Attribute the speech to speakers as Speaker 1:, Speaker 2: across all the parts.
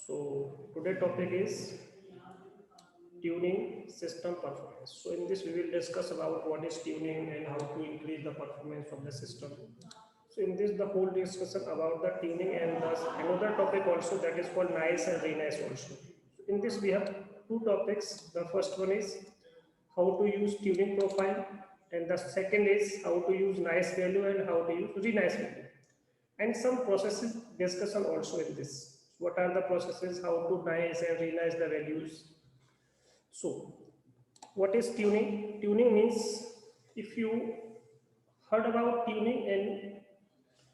Speaker 1: So today topic is tuning system performance. So in this we will discuss about what is tuning and how to increase the performance of the system. So in this the whole discussion about the tuning and thus another topic also that is called nice and re-nice also. So in this we have two topics. The first one is how to use tuning profile and the second is how to use nice value and how to use re-nice value and some processes discussion also in this. What are the processes, how to nice and re-nice the values. So what is tuning? Tuning means, if you heard about tuning and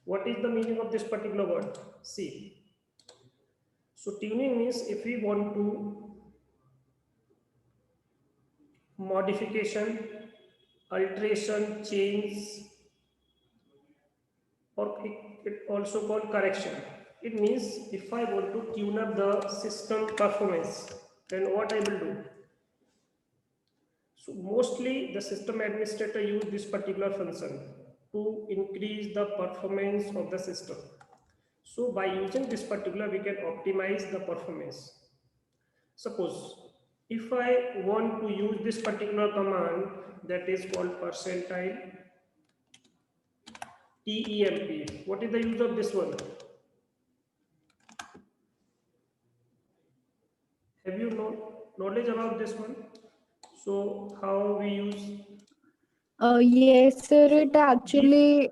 Speaker 1: what is the meaning of this particular word? See, so tuning means if we want to modification, alteration, change, or it also called correction. It means if I want to tune up the system performance, then what I will do? So mostly the system administrator use this particular function to increase the performance of the system. So by using this particular, we can optimize the performance. Suppose if I want to use this particular command that is called percentile TEMP. What is the use of this one? Have you knowledge about this one? So how we use
Speaker 2: Yes, sir. It
Speaker 1: these?
Speaker 2: actually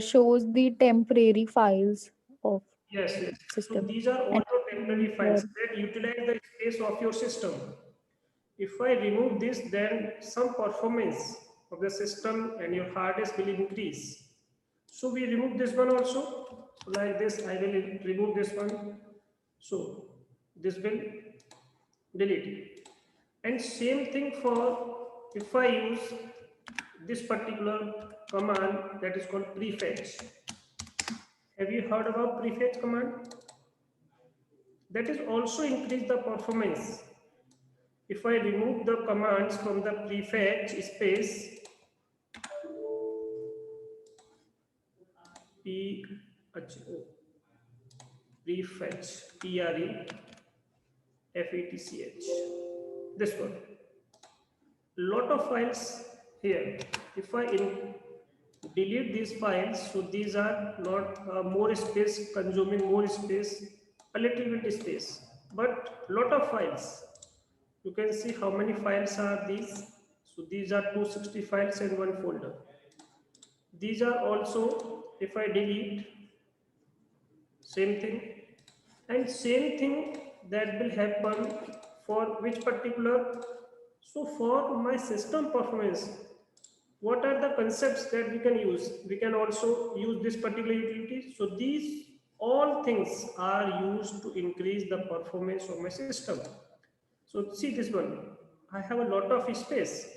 Speaker 2: shows the temporary files of
Speaker 1: Yes, yes. So
Speaker 2: system
Speaker 1: these are
Speaker 2: and
Speaker 1: also temporary files
Speaker 2: where
Speaker 1: that utilize the space of your system. If I remove this, then some performance of the system and your hard disk will increase. So we remove this one also. So like this, I will remove this one. So this will delete. And same thing for if I use this particular command that is called prefetch. Have you heard about prefetch command? That is also increase the performance. If I remove the commands from the prefetch space, P prefetch, PREFETCH, this one. Lot of files here. If I delete these files, so these are not more space consuming more space, a little bit space, but lot of files. You can see how many files are these. So these are 260 files in one folder. These are also, if I delete, same thing. And same thing that will happen for which particular, so for my system performance, what are the concepts that we can use? We can also use this particular utility. So these all things are used to increase the performance of my system. So see this one, I have a lot of space.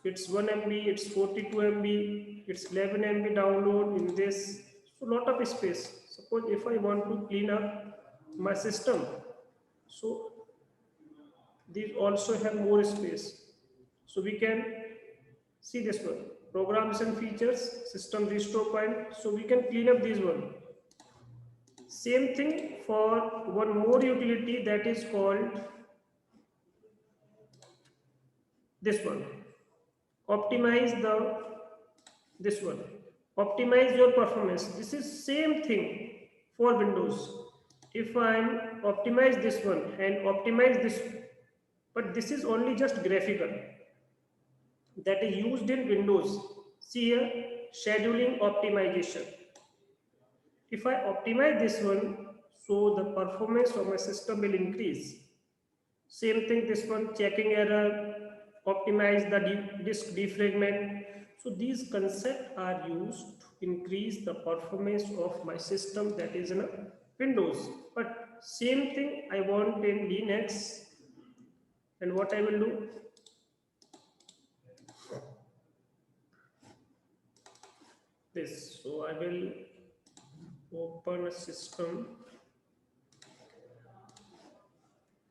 Speaker 1: It's 1 MB, it's 42 MB, it's 11 MB download in this. So lot of space. Suppose if I want to clean up my system, so these also have more space. So we can see this one, programs and features, system restore point. So we can clean up this one. Same thing for one more utility that is called this one. Optimize the this one. Optimize your performance. This is same thing for Windows. If I'm optimize this one and optimize this, but this is only just graphical that is used in Windows. See here, scheduling optimization. If I optimize this one, so the performance of my system will increase. Same thing, this one, checking error, optimize the disk defragment. So these concepts are used to increase the performance of my system that is in a Windows. But same thing I want in Linux, and what I will do? This. So I will open a system.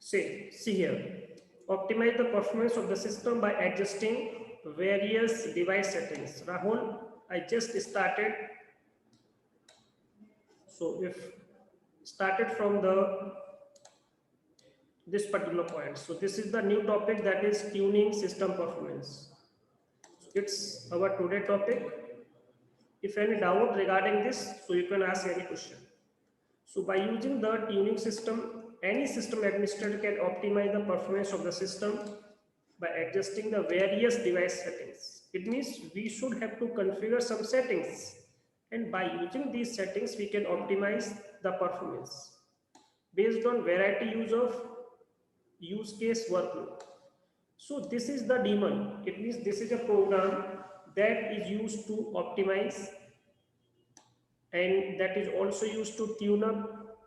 Speaker 1: See here. Optimize the performance of the system by adjusting various device settings. Rahul, I just started. So if started from the this particular point. So this is the new topic, that is tuning system performance. So it's our today topic. If any doubt regarding this, so you can ask any question. So by using the tuning system, any system administrator can optimize the performance of the system by adjusting the various device settings. It means we should have to configure some settings, and by using these settings we can optimize the performance based on variety use case workload. So this is the daemon. It means this is a program that is used to optimize, and that is also used to tune up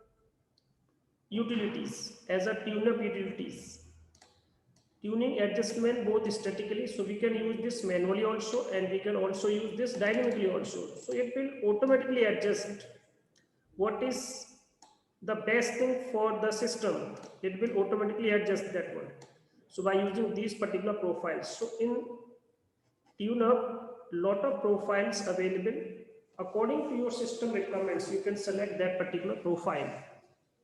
Speaker 1: utilities as a tune up utilities. Tuning adjustment both statically, so we can use this manually also, and we can also use this dynamically also. So it will automatically adjust what is the best thing for the system. It will automatically adjust that one. So by using these particular profiles, so in TuneUp, lot of profiles available. According to your system requirements, you can select that particular profile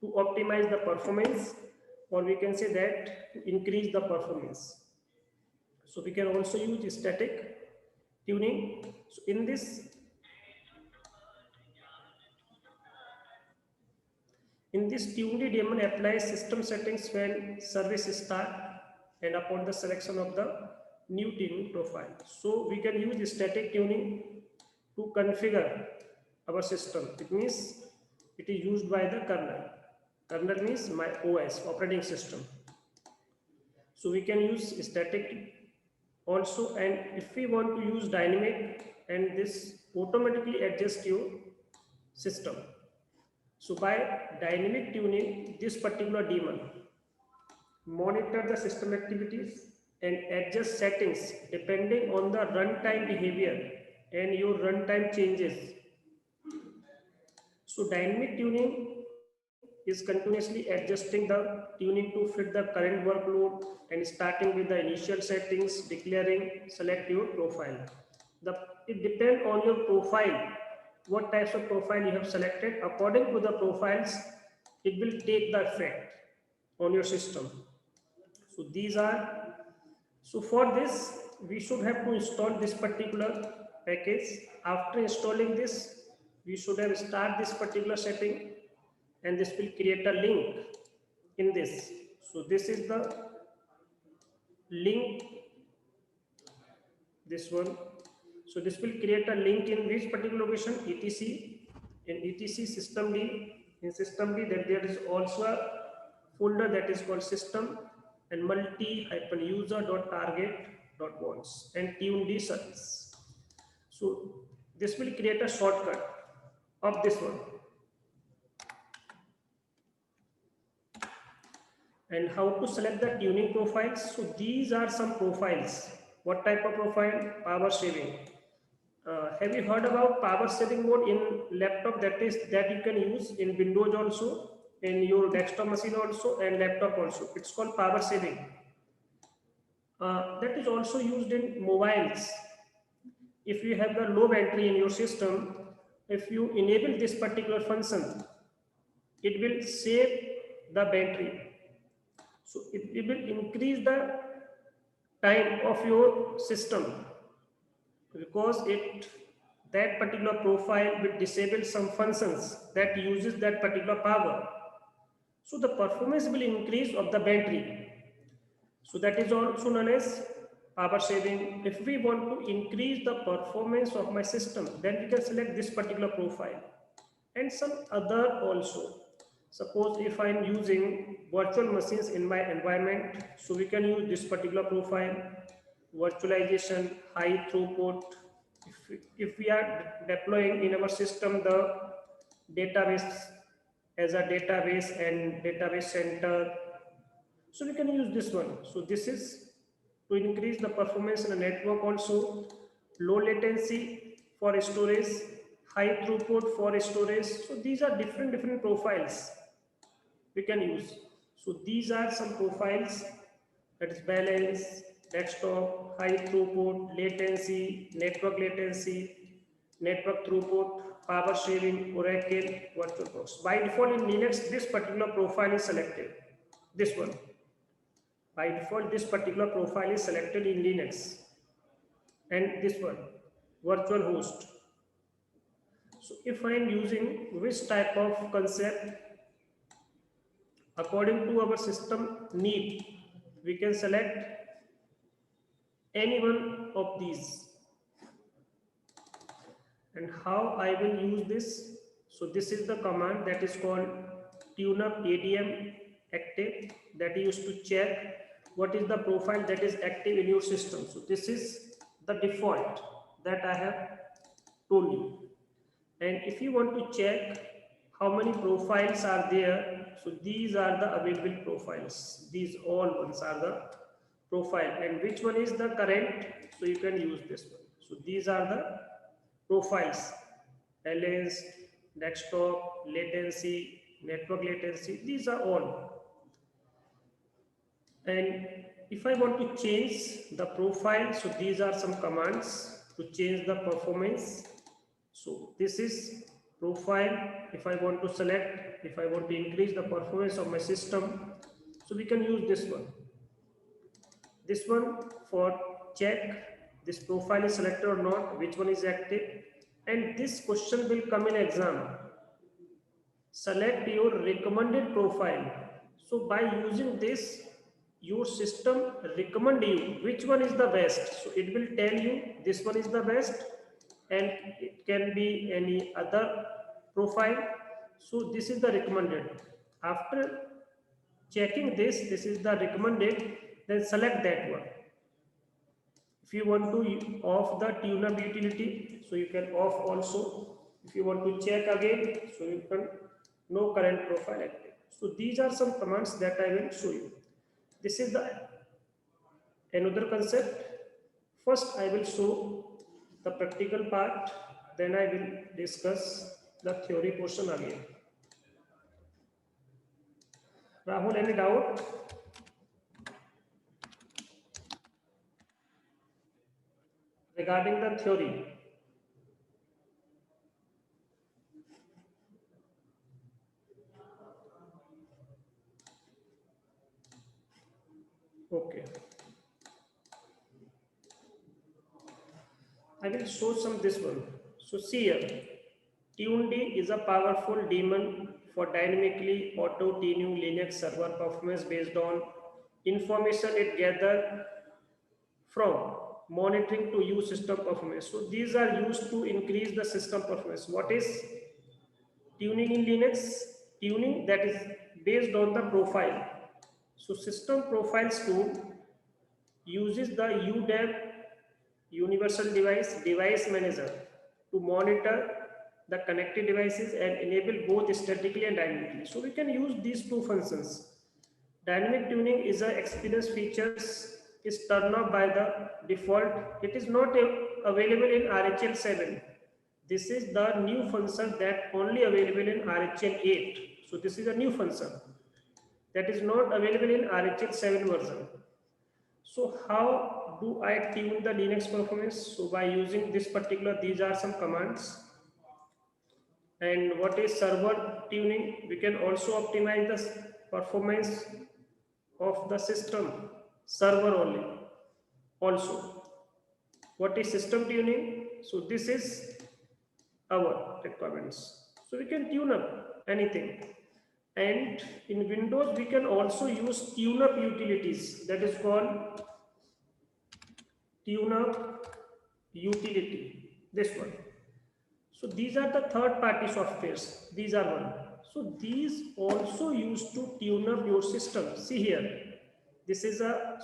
Speaker 1: to optimize the performance, or we can say that to increase the performance. So we can also use static tuning. So in this tuned daemon applies system settings when service start and upon the selection of the new tuning profile. So we can use static tuning to configure our system. It means it is used by the kernel. Kernel means my OS, operating system. So we can use static also, and if we want to use dynamic, and this automatically adjusts your system. So by dynamic tuning, this particular daemon monitor the system activities and adjust settings depending on the runtime behavior and your runtime changes. So dynamic tuning is continuously adjusting the tuning to fit the current workload and starting with the initial settings, declaring, select your profile. It depends on your profile, what types of profile you have selected. According to the profiles, it will take the effect on your system. So so for this, we should have to install this particular package. After installing this, we should have start this particular setting, and this will create a link in this. So this is the link, this one. So this will create a link in which particular location, etc. In etc systemd. In systemd, that there is also a folder that is called system and multi-user.target.wants and tuned service. So this will create a shortcut of this one. And how to select the tuning profiles? So these are some profiles. What type of profile? Power saving. Have you heard about power saving mode in laptop? That you can use in Windows also, in your desktop machine also, and laptop also. It's called power saving. That is also used in mobiles. If you have the low battery in your system, if you enable this particular function, it will save the battery. So it will increase the time of your system, because that particular profile will disable some functions that uses that particular power. So the performance will increase of the battery. So that is also known as power saving. If we want to increase the performance of my system, then we can select this particular profile and some other also. Suppose if I'm using virtual machines in my environment, so we can use this particular profile, virtualization, high throughput. If we are deploying in our system the database as a database and database center, so we can use this one. So this is to increase the performance in the network also, low latency for storage, high throughput for storage. So these are different profiles we can use. So these are some profiles, that is balance, desktop, high throughput, latency, network throughput, power saving, Oracle, VirtualBox. By default in Linux, this particular profile is selected, this one. By default, this particular profile is selected in Linux, and this one, virtual host. So if I am using which type of concept, according to our system need, we can select any one of these. And how I will use this? So this is the command that is called tuneup ADM active, that is used to check what is the profile that is active in your system. So this is the default that I have told you. And if you want to check how many profiles are there, so these are the available profiles. These all ones are the profile, and which one is the current, so you can use this one. So these are the profiles: LS, desktop, latency, network latency, these are all. And if I want to change the profile, so these are some commands to change the performance. So this is profile. If I want to select, if I want to increase the performance of my system, so we can use this one. This one for check this profile is selected or not, which one is active. And this question will come in exam. Select your recommended profile. So by using this, your system recommend you which one is the best. So it will tell you this one is the best, and it can be any other profile. So this is the recommended. After checking this is the recommended, then select that one. If you want to off the tuneup utility, so you can off also. If you want to check again, so you can no current profile active. So these are some commands that I will show you. This is the another concept. First I will show the practical part, then I will discuss the theory portion again. Rahul, any doubt regarding the theory? Okay. I will show some this one. So see here, TuneD is a powerful daemon for dynamically auto-tuning Linux server performance based on information it gathered from monitoring to use system performance. So these are used to increase the system performance. What is tuning in Linux? Tuning that is based on the profile. So system profiles tool uses the UDEV, Universal Device Manager, to monitor the connected devices and enable both statically and dynamically. So we can use these two functions. Dynamic tuning is an experience features is turned off by the default. It is not available in RHEL 7. This is the new function that only available in RHEL 8. So this is a new function that is not available in RHEL 7 version. So how do I tune the Linux performance? So by using this particular, these are some commands. And what is server tuning? We can also optimize the performance of the system server only. Also, what is system tuning? So this is our requirements. So we can tune up anything. And in Windows, we can also use TuneUp utilities, that is called TuneUp utility, this one. So these are the third-party softwares. These are one. So these also used to tune up your system. See here, this is a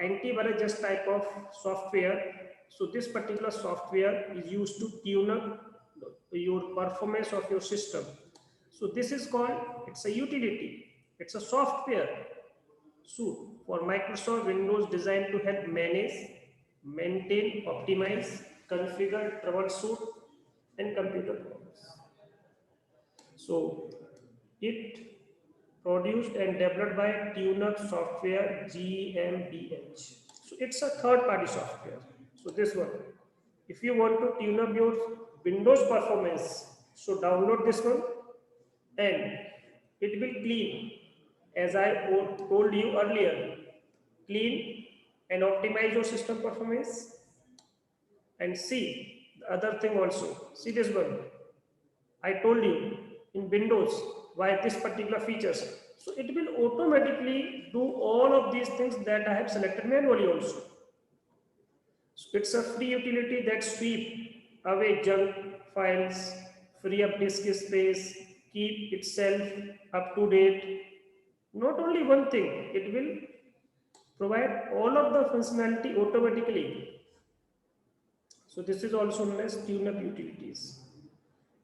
Speaker 1: antivirus type of software. So this particular software is used to tune up your performance of your system. So this is called, it's a utility, it's a software suite for Microsoft Windows designed to help manage, maintain, optimize, configure, troubleshoot, and computer problems. So it produced and developed by TuneUp Software GmbH. So it's a third-party software. So this one, if you want to tune up your Windows performance, so download this one, and it will clean, as I told you earlier, clean and optimize your system performance. And see the other thing also. See this one. I told you in Windows why this particular features. So it will automatically do all of these things that I have selected manually also. So it's a free utility that sweep away junk files, free up disk space, keep itself up to date. Not only one thing, it will provide all of the functionality automatically. So this is also known as tune-up utilities.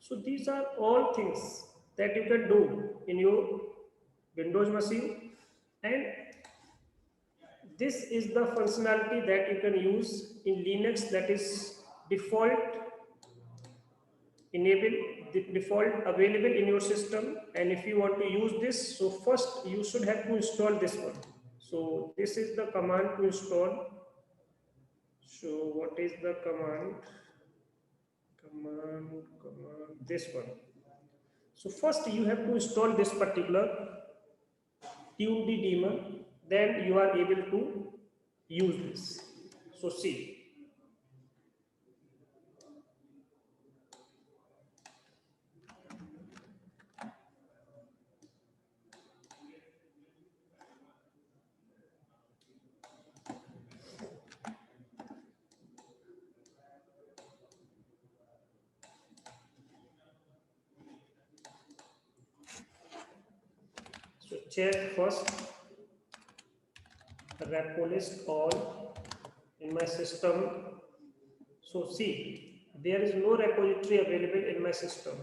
Speaker 1: So these are all things that you can do in your Windows machine, and this is the functionality that you can use in Linux, that is default enable, the default available in your system. And if you want to use this, so first you should have to install this one. So this is the command to install. So what is the command? This one. So first you have to install this particular tuned daemon, then you are able to use this. So see, so check first repo list all in my system. So see, there is no repository available in my system.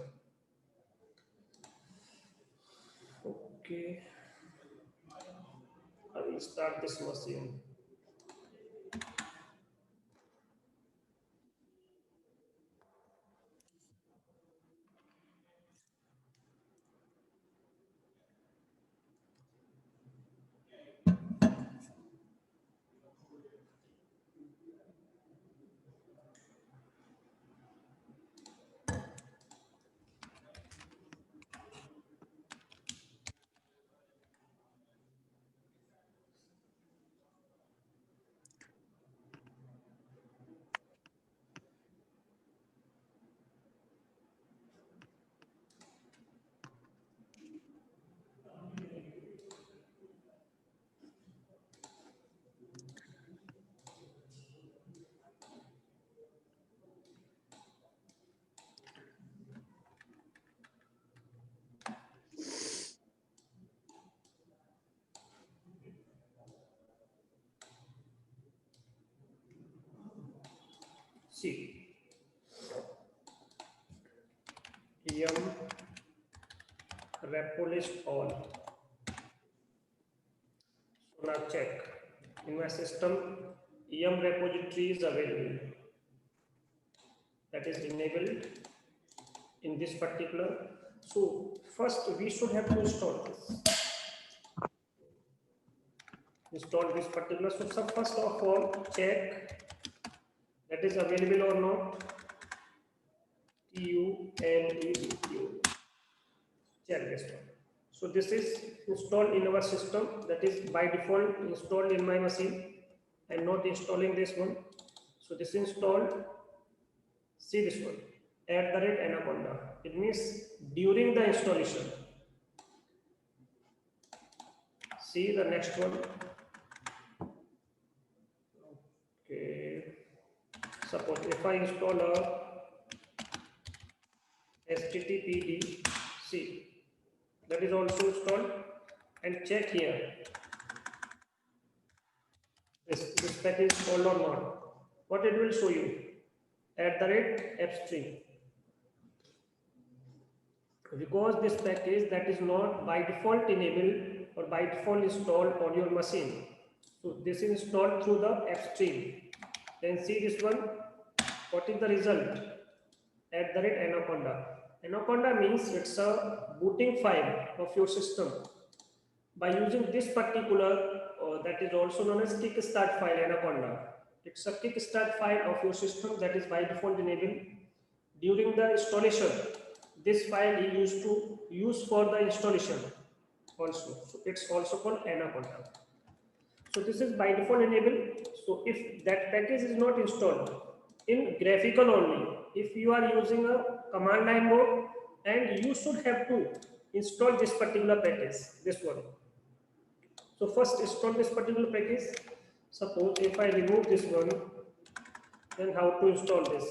Speaker 1: Okay, I will start this machine. See, yum repo list all. So now check in my system, yum repository is available, that is enabled in this particular. So first we should have to install this particular. So first of all, check that is available or not. TUNEDQ. Check this one. So this is installed in our system, that is by default installed in my machine. I'm not installing this one. So this is installed. See this one, @Anaconda. It means during the installation. See the next one. Okay. Suppose if I install a HTTPD, see, that is also installed, and check here. This package is installed or not. What it will show you? @AppStream. Because this package that is not by default enabled or by default installed on your machine. So this is installed through the AppStream. Then see this one. What is the result? @Anaconda. Anaconda means it's a booting file of your system. By using this particular, that is also known as kickstart file, Anaconda. It's a kickstart file of your system that is by default enabled. During the installation, this file is used to use for the installation also. So it's also called Anaconda. So this is by default enabled. So if that package is not installed in graphical only, if you are using a command line mode, and you should have to install this particular package, this one. So first install this particular package. Suppose if I remove this one, then how to install this?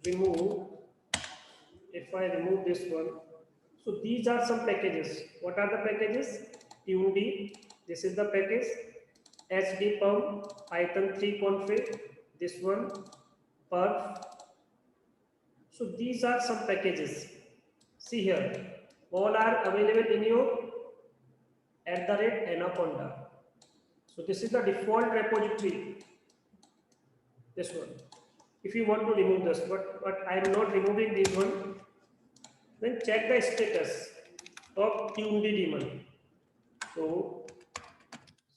Speaker 1: Remove. If I remove this one, so these are some packages. What are the packages? TuneD, this is the package. HDPUM, Python 3 config, this one, perf. So these are some packages. See here, all are available in your @Anaconda. So this is the default repository. This one. If you want to remove this, but I am not removing this one, then check the status of TuneD daemon. So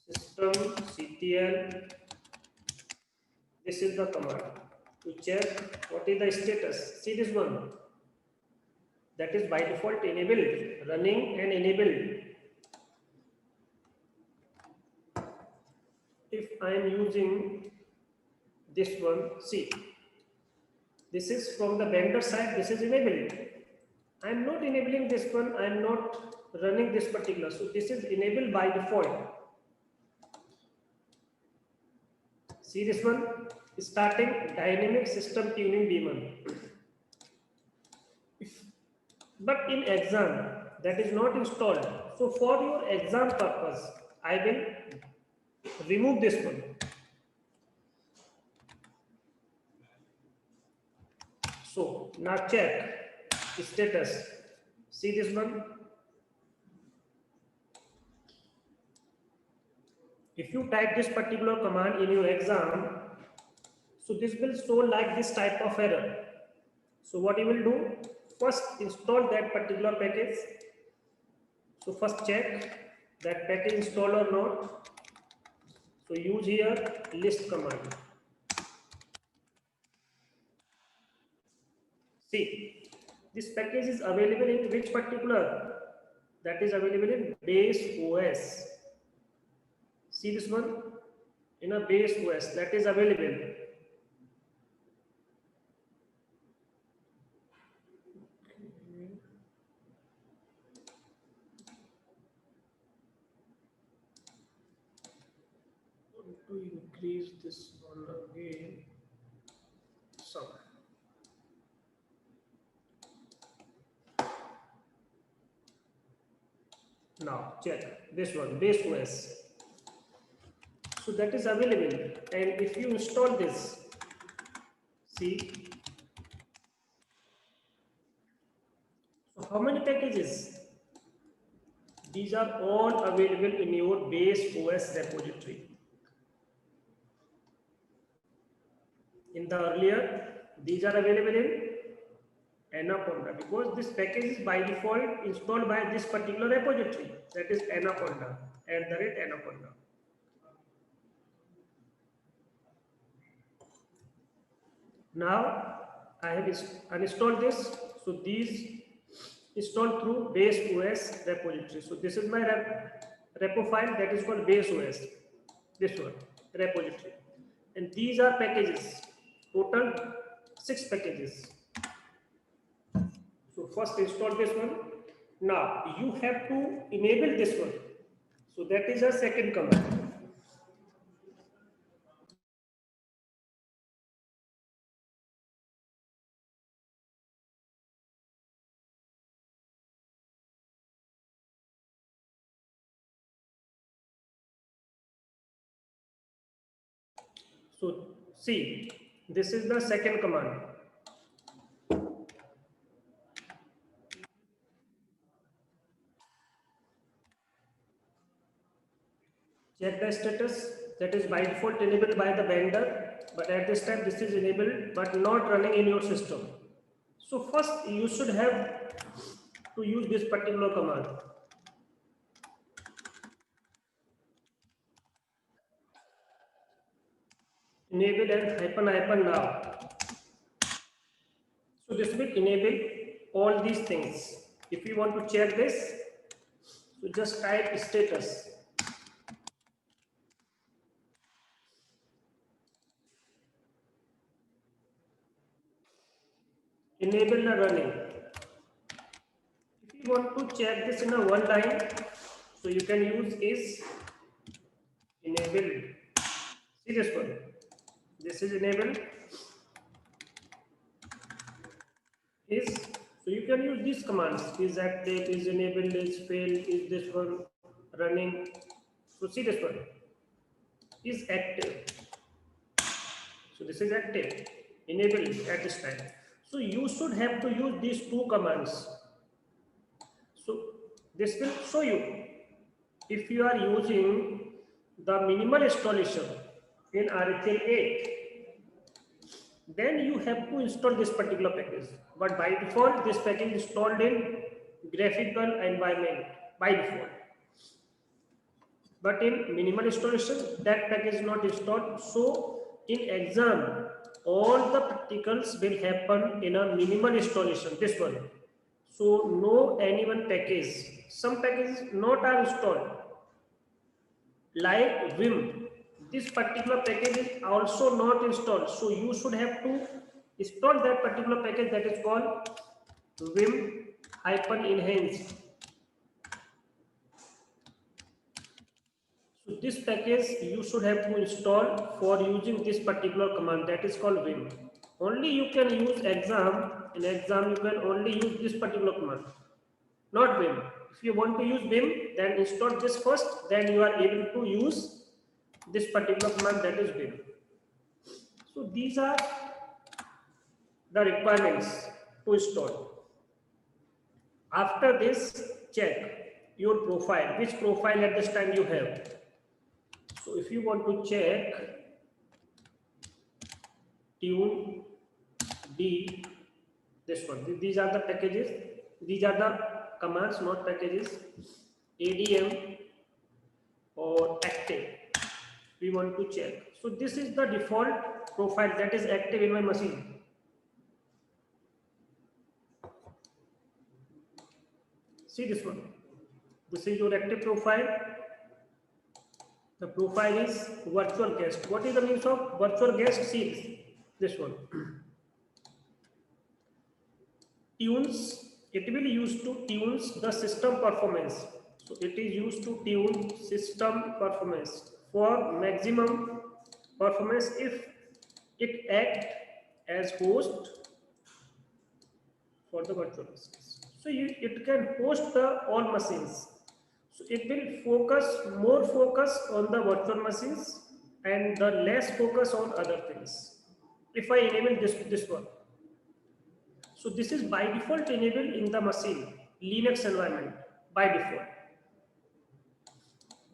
Speaker 1: systemctl, this is the command to check what is the status. See this one, that is by default enabled, running and enabled. If I am using this one, see, this is from the vendor side, this is enabled. I am not enabling this one, I am not running this particular, so this is enabled by default. See this one, starting dynamic system tuning daemon. But in exam, that is not installed. So for your exam purpose, I will remove this one. So now check status. See this one. If you type this particular command in your exam, so this will show like this type of error. So what you will do? First install that particular package. So first check that package installed or not. So use here list command. See, this package is available in which particular? That is available in base OS. See this one? In a base OS that is available. To increase this one again. So now check this one, base OS. So that is available, and if you install this, see, so how many packages? These are all available in your base OS repository. In the earlier, these are available in Anaconda, because this package is by default installed by this particular repository, that is Anaconda, @Anaconda. Now I have uninstalled this. So these installed through base OS repository. So this is my repo file that is called base OS. This one, repository. And these are packages, total 6 packages. So first install this one. Now you have to enable this one. So that is a second command. So see, this is the second command. Check the status, that is by default enabled by the vendor, but at this time this is enabled but not running in your system. So first you should have to use this particular command. Enable and ---- now. So this will enable all these things. If you want to check this, so just type status. enable the running. If you want to check this in a one line, so you can use is enabled. See this one. This is enabled. Is, so you can use these commands. Is active, is enabled, is failed, is this one running. So see this one. Is active. So this is active, enabled at this time. So you should have to use these two commands. So this will show you if you are using the minimal installation in RHEL 8, then you have to install this particular package. But by default, this package is installed in graphical environment by default. But in minimal installation, that package is not installed. So in exam, all the practicals will happen in a minimal installation, this one. So no any one package. Some packages not are installed. Like Vim, this particular package is also not installed. So you should have to install that particular package that is called Vim-enhanced. So this package you should have to install for using this particular command that is called Vim. Only you can use exam. In exam you can only use this particular command, not Vim. If you want to use Vim, then install this first, then you are able to use this particular command that is Vim. So these are the requirements to install. After this, check your profile, which profile at this time you have. So if you want to check tune D, this one, these are the packages, these are the commands, not packages, ADM or active, we want to check. So this is the default profile that is active in my machine. See this one, this is your active profile. The profile is virtual guest. What is the means of virtual guest? See this one. Tunes, it will use to tunes the system performance. So it is used to tune system performance for maximum performance if it act as host for the virtual machines. So it can host the all machines. So it will more focus on the virtual machines and the less focus on other things. If I enable this one. So this is by default enabled in the machine, Linux environment by default.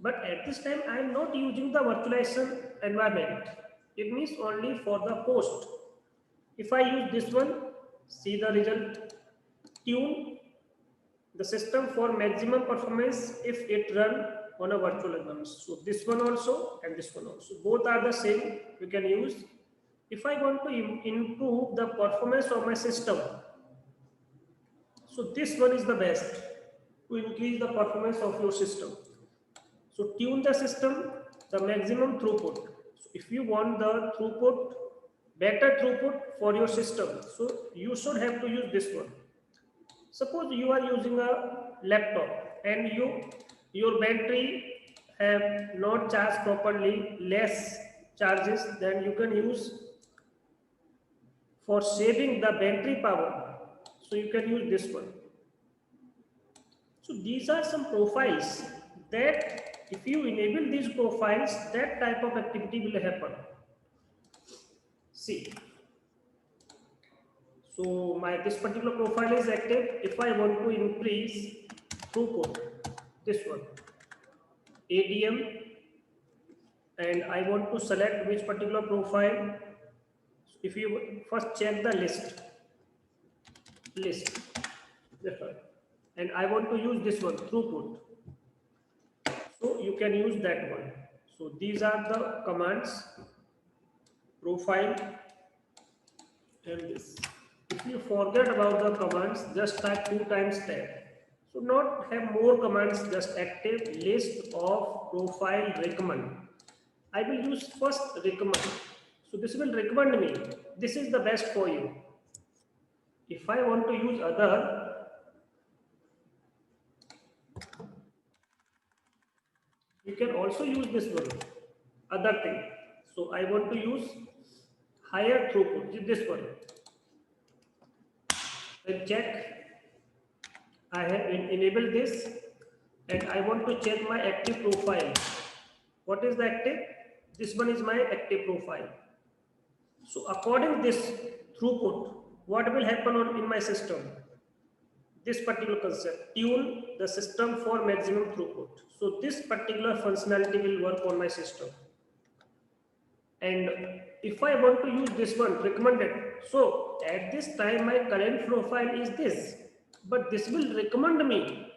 Speaker 1: But at this time, I am not using the virtualization environment. It means only for the host. If I use this one, see the result, tune the system for maximum performance if it run on a virtual environment. So this one also and this one also, both are the same, we can use. If I want to improve the performance of my system, so this one is the best to increase the performance of your system. So tune the system, the maximum throughput. So if you want the throughput, better throughput for your system, so you should have to use this one. Suppose you are using a laptop and your battery have not charged properly, less charges, then you can use for saving the battery power. So you can use this one. So these are some profiles that if you enable these profiles, that type of activity will happen. See. So this particular profile is active. If I want to increase throughput, this one, ADM, and I want to select which particular profile. If you first check the list, this one, and I want to use this one, throughput. So you can use that one. So these are the commands, profile, and this. If you forget about the commands, just type 2 times tab. So not have more commands, just active list of profile recommend. I will use first recommend. So this will recommend me. This is the best for you. If I want to use other, you can also use this one, other thing. So I want to use higher throughput, this one. Then check, I have enabled this, and I want to check my active profile. What is the active? This one is my active profile. So according this throughput, what will happen in my system? This particular concept, tune the system for maximum throughput. So this particular functionality will work on my system. And if I want to use this one, recommended, so at this time my current profile is this, but this will recommend me,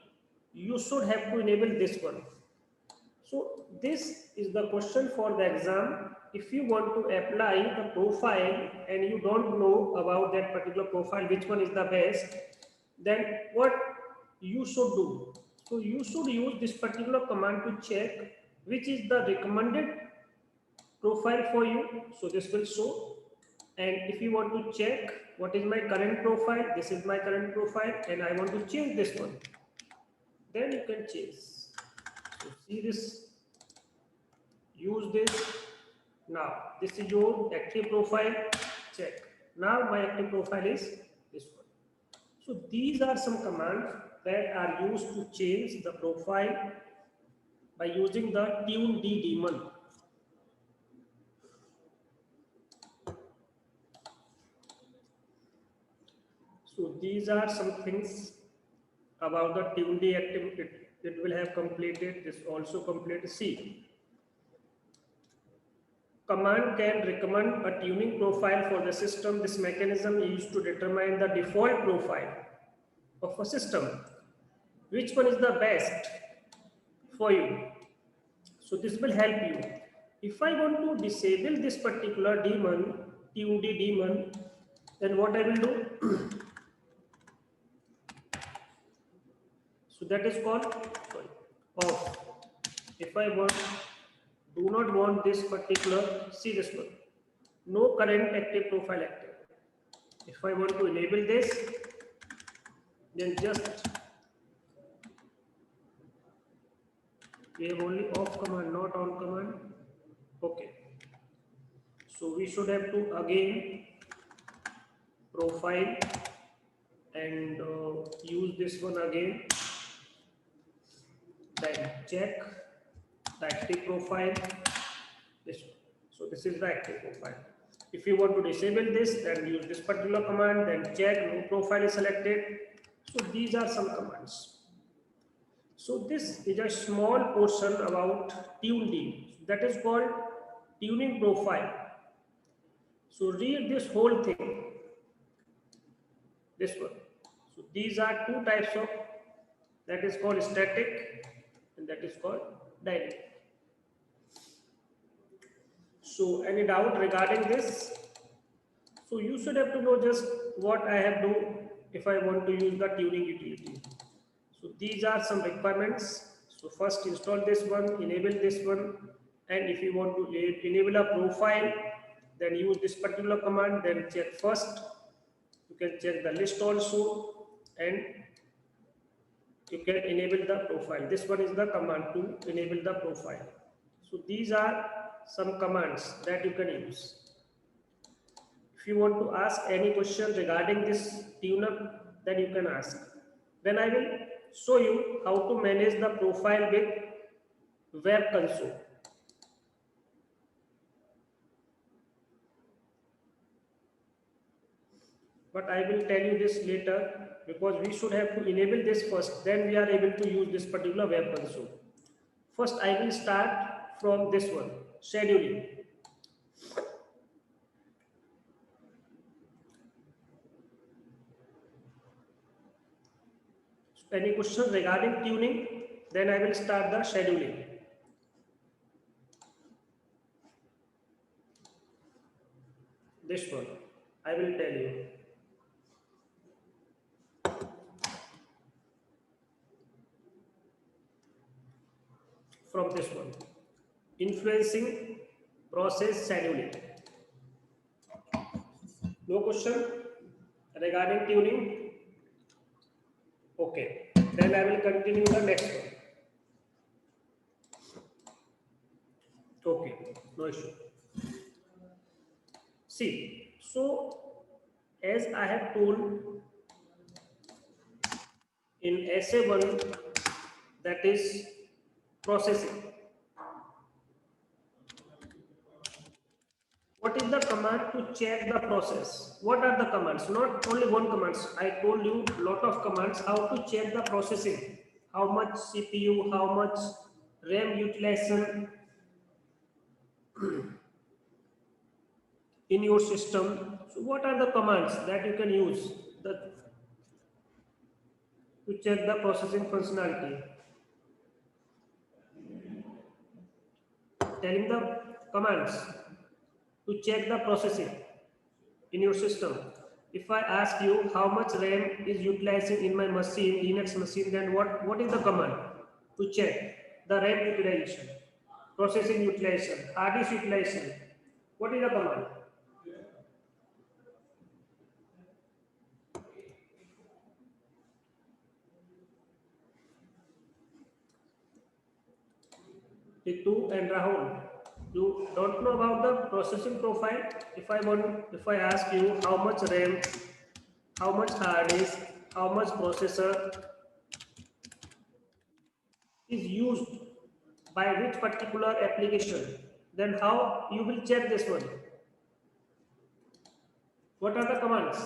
Speaker 1: you should have to enable this one. So this is the question for the exam. If you want to apply the profile and you don't know about that particular profile, which one is the best, then what you should do? So you should use this particular command to check which is the recommended profile for you. So this will show. And if you want to check what is my current profile, this is my current profile, and I want to change this one, then you can change. So see this, use this. Now this is your active profile, check. Now my active profile is this one. So these are some commands that are used to change the profile by using the tune D daemon. So these are some things about the tune D active. It will have completed. This also completed. See, command can recommend a tuning profile for the system. This mechanism is used to determine the default profile of a system. Which one is the best for you? So this will help you. If I want to disable this particular daemon, tune D daemon, then what I will do? So that is called off. If I do not want this particular, see this one, no current active profile active. If I want to enable this, then just we have only off command, not on command. Okay. So we should have to again profile and use this one again. Then check the active profile. This one. So this is the active profile. If you want to disable this, then use this particular command. Then check, no profile is selected. So these are some commands. So this is a small portion about tune. That is called tuning profile. So read this whole thing. This one. So these are two types of, that is called static and that is called dynamic. So any doubt regarding this? So you should have to know just what I have to do if I want to use the tuning utility. So these are some requirements. So first install this one, enable this one, and if you want to enable a profile, then use this particular command, then check first. You can check the list also, and you can enable the profile. This one is the command to enable the profile. So these are some commands that you can use. If you want to ask any question regarding this tune-up, then you can ask. Then I will show you how to manage the profile with web console. But I will tell you this later because we should have to enable this first. Then we are able to use this particular web console. First, I will start from this one, scheduling. Any question regarding tuning? Then I will start the scheduling. This one, I will tell you. From this one, influencing process scheduling. No question regarding tuning? Okay, then I will continue the next one. Okay, no issue. See, so as I have told in SA1, that is processing. What is the command to check the process? What are the commands? Not only one commands. I told you lot of commands how to check the processing. How much CPU, how much RAM utilization in your system. So what are the commands that you can use to check the processing functionality? Telling the commands to check the processing in your system. If I ask you how much RAM is utilizing in my machine, Linux machine, then what is the command to check the RAM utilization, processing utilization, hard disk utilization? What is the command? Ritu and Rahul, you don't know about the processing profile? If I ask you how much RAM, how much hard disk, how much processor is used by which particular application, then how you will check this one? What are the commands?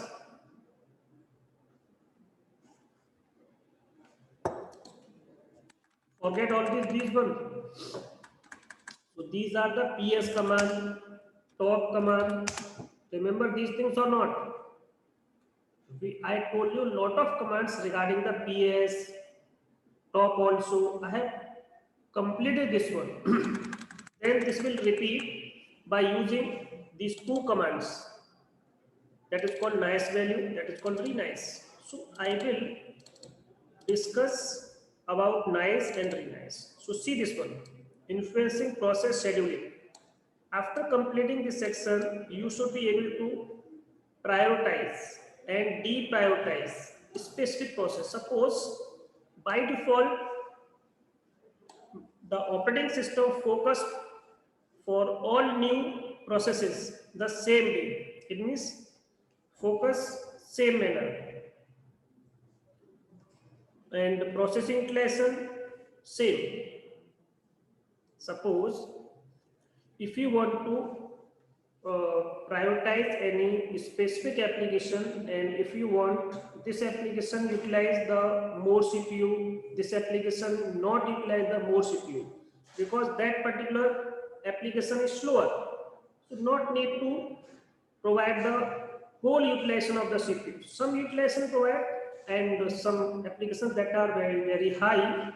Speaker 1: Forget all these one. So these are the PS command, top command. Remember these things or not? I told you lot of commands regarding the PS, top also. I have completed this one. Then this will repeat by using these two commands. That is called nice value, that is called renice. So I will discuss about nice and renice. So see this one, influencing process scheduling. After completing this section, you should be able to prioritize and deprioritize specific process. Suppose by default, the operating system focus for all new processes the same way. It means focus same manner, and processing lesson same. Suppose if you want to prioritize any specific application, and if you want this application utilize the more CPU, this application not utilize the more CPU, because that particular application is slower, so not need to provide the whole utilization of the CPU. Some utilization provide, and some applications that are very high,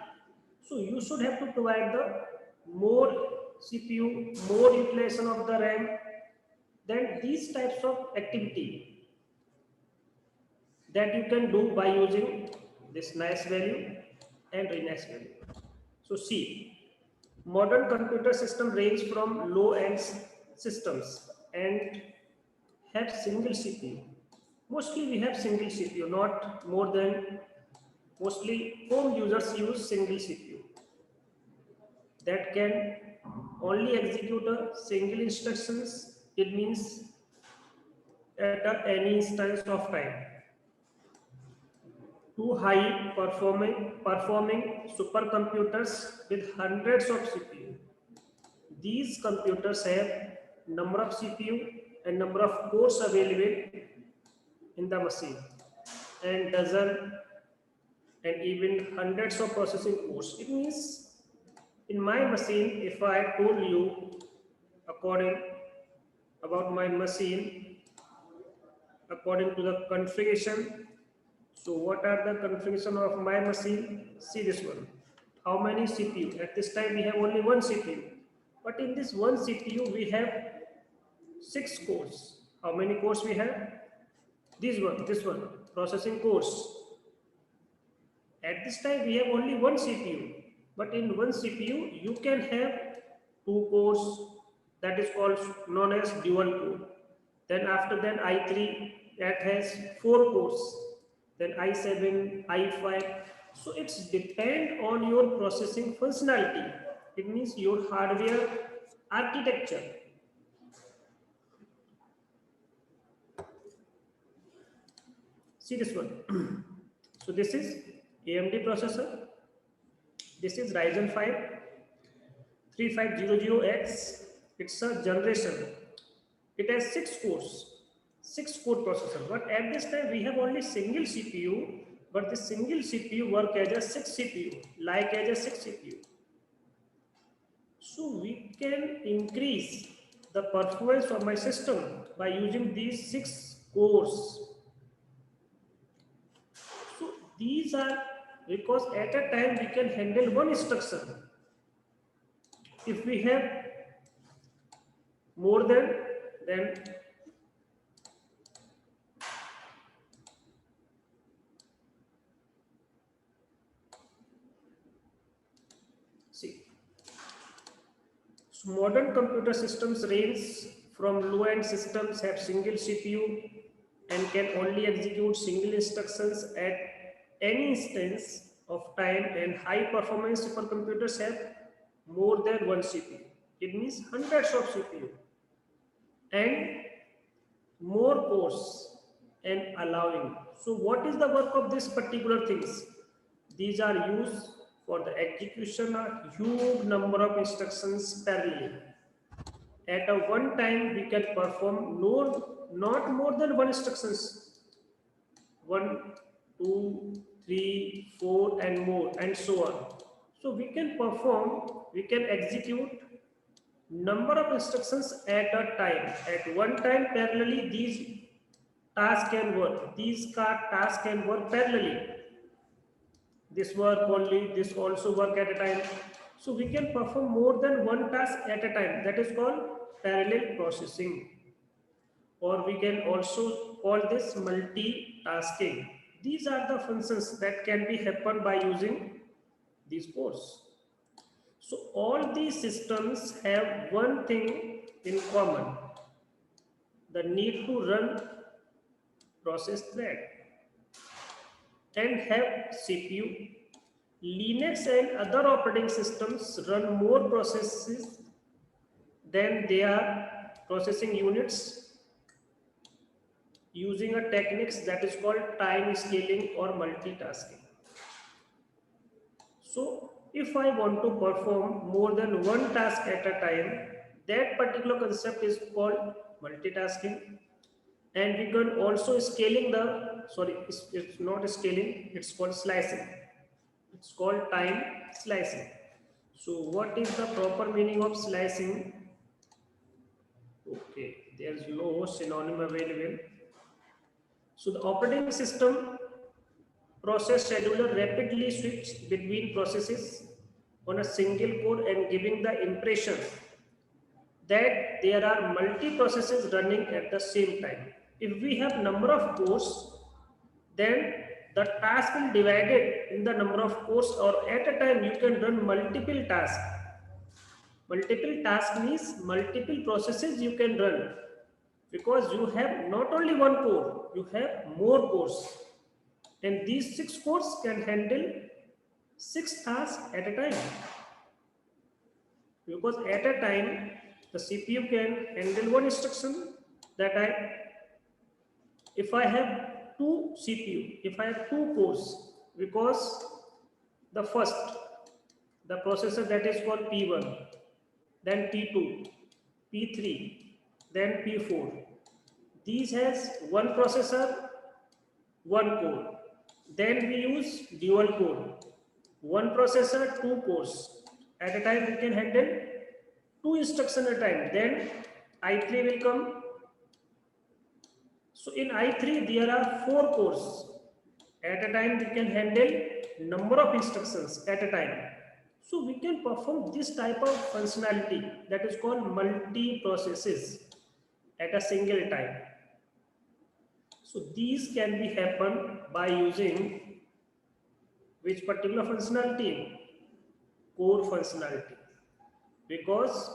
Speaker 1: so you should have to provide the more CPU, more utilization of the RAM. Then these types of activity that you can do by using this nice value and renice value. So see, modern computer system range from low-end systems and have single CPU. Mostly we have single CPU, not more than, mostly home users use single CPU that can only execute a single instructions. It means at any instance of time. Two high performing supercomputers with hundreds of CPU. These computers have number of CPU and number of cores available in the machine, and dozen and even hundreds of processing cores. It means in my machine, if I told you according about my machine, according to the configuration. So what are the configuration of my machine? See this one. How many CPU? At this time we have only one CPU. But in this one CPU we have 6 cores. How many cores we have? This one, processing cores. At this time we have only one CPU. But in one CPU you can have 2 cores, that is called known as dual core. Then after that i3 that has 4 cores, then i7, i5. So it's depend on your processing functionality. It means your hardware architecture. See this one. So this is AMD processor. This is Ryzen 5 3500X. It's a generation. It has 6 cores, 6 core processor. But at this time we have only single CPU. But the single CPU work as a 6 CPU, like as a 6 CPU. So we can increase the performance of my system by using these 6 cores. So these are because at a time we can handle one instruction. If we have more than, then see. So modern computer systems range from low-end systems have single CPU and can only execute single instructions at any instance of time, and high performance supercomputers have more than one CPU. It means hundreds of CPU and more cores and allowing. So what is the work of this particular things? These are used for the execution of huge number of instructions parallelly. At a one time, we can perform not more than one instructions. 1, 2, 3, 4, and more, and so on. So we can execute number of instructions at a time. At one time, parallelly, these tasks can work. These tasks can work parallelly. This work only, this also work at a time. So we can perform more than one task at a time. That is called parallel processing. Or we can also call this multitasking. These are the functions that can be happen by using these cores. So all these systems have one thing in common: the need to run process thread and have CPU. Linux and other operating systems run more processes than their processing units using a techniques that is called time scaling or multitasking. So if I want to perform more than one task at a time, that particular concept is called multitasking. And we can also scaling the, sorry, it's not scaling, it's called slicing. It's called time slicing. So what is the proper meaning of slicing? Okay, there's no synonym available. So the operating system process scheduler rapidly switch between processes on a single core and giving the impression that there are multi-processes running at the same time. If we have number of cores, then the task will divide it in the number of cores, or at a time you can run multiple tasks. Multiple task means multiple processes you can run, because you have not only one core, you have more cores. And these 6 cores can handle 6 tasks at a time. Because at a time, the CPU can handle one instruction that if I have 2 CPU, if I have 2 cores, because the first, the processor that is called P1, then P2, P3, then P4. These has one processor, one core. Then we use dual core. One processor, 2 cores. At a time we can handle 2 instructions at a time. Then I3 will come. So in I3 there are 4 cores. At a time we can handle number of instructions at a time. So we can perform this type of functionality that is called multi-processes at a single time. So these can be happen by using which particular functionality? Core functionality. Because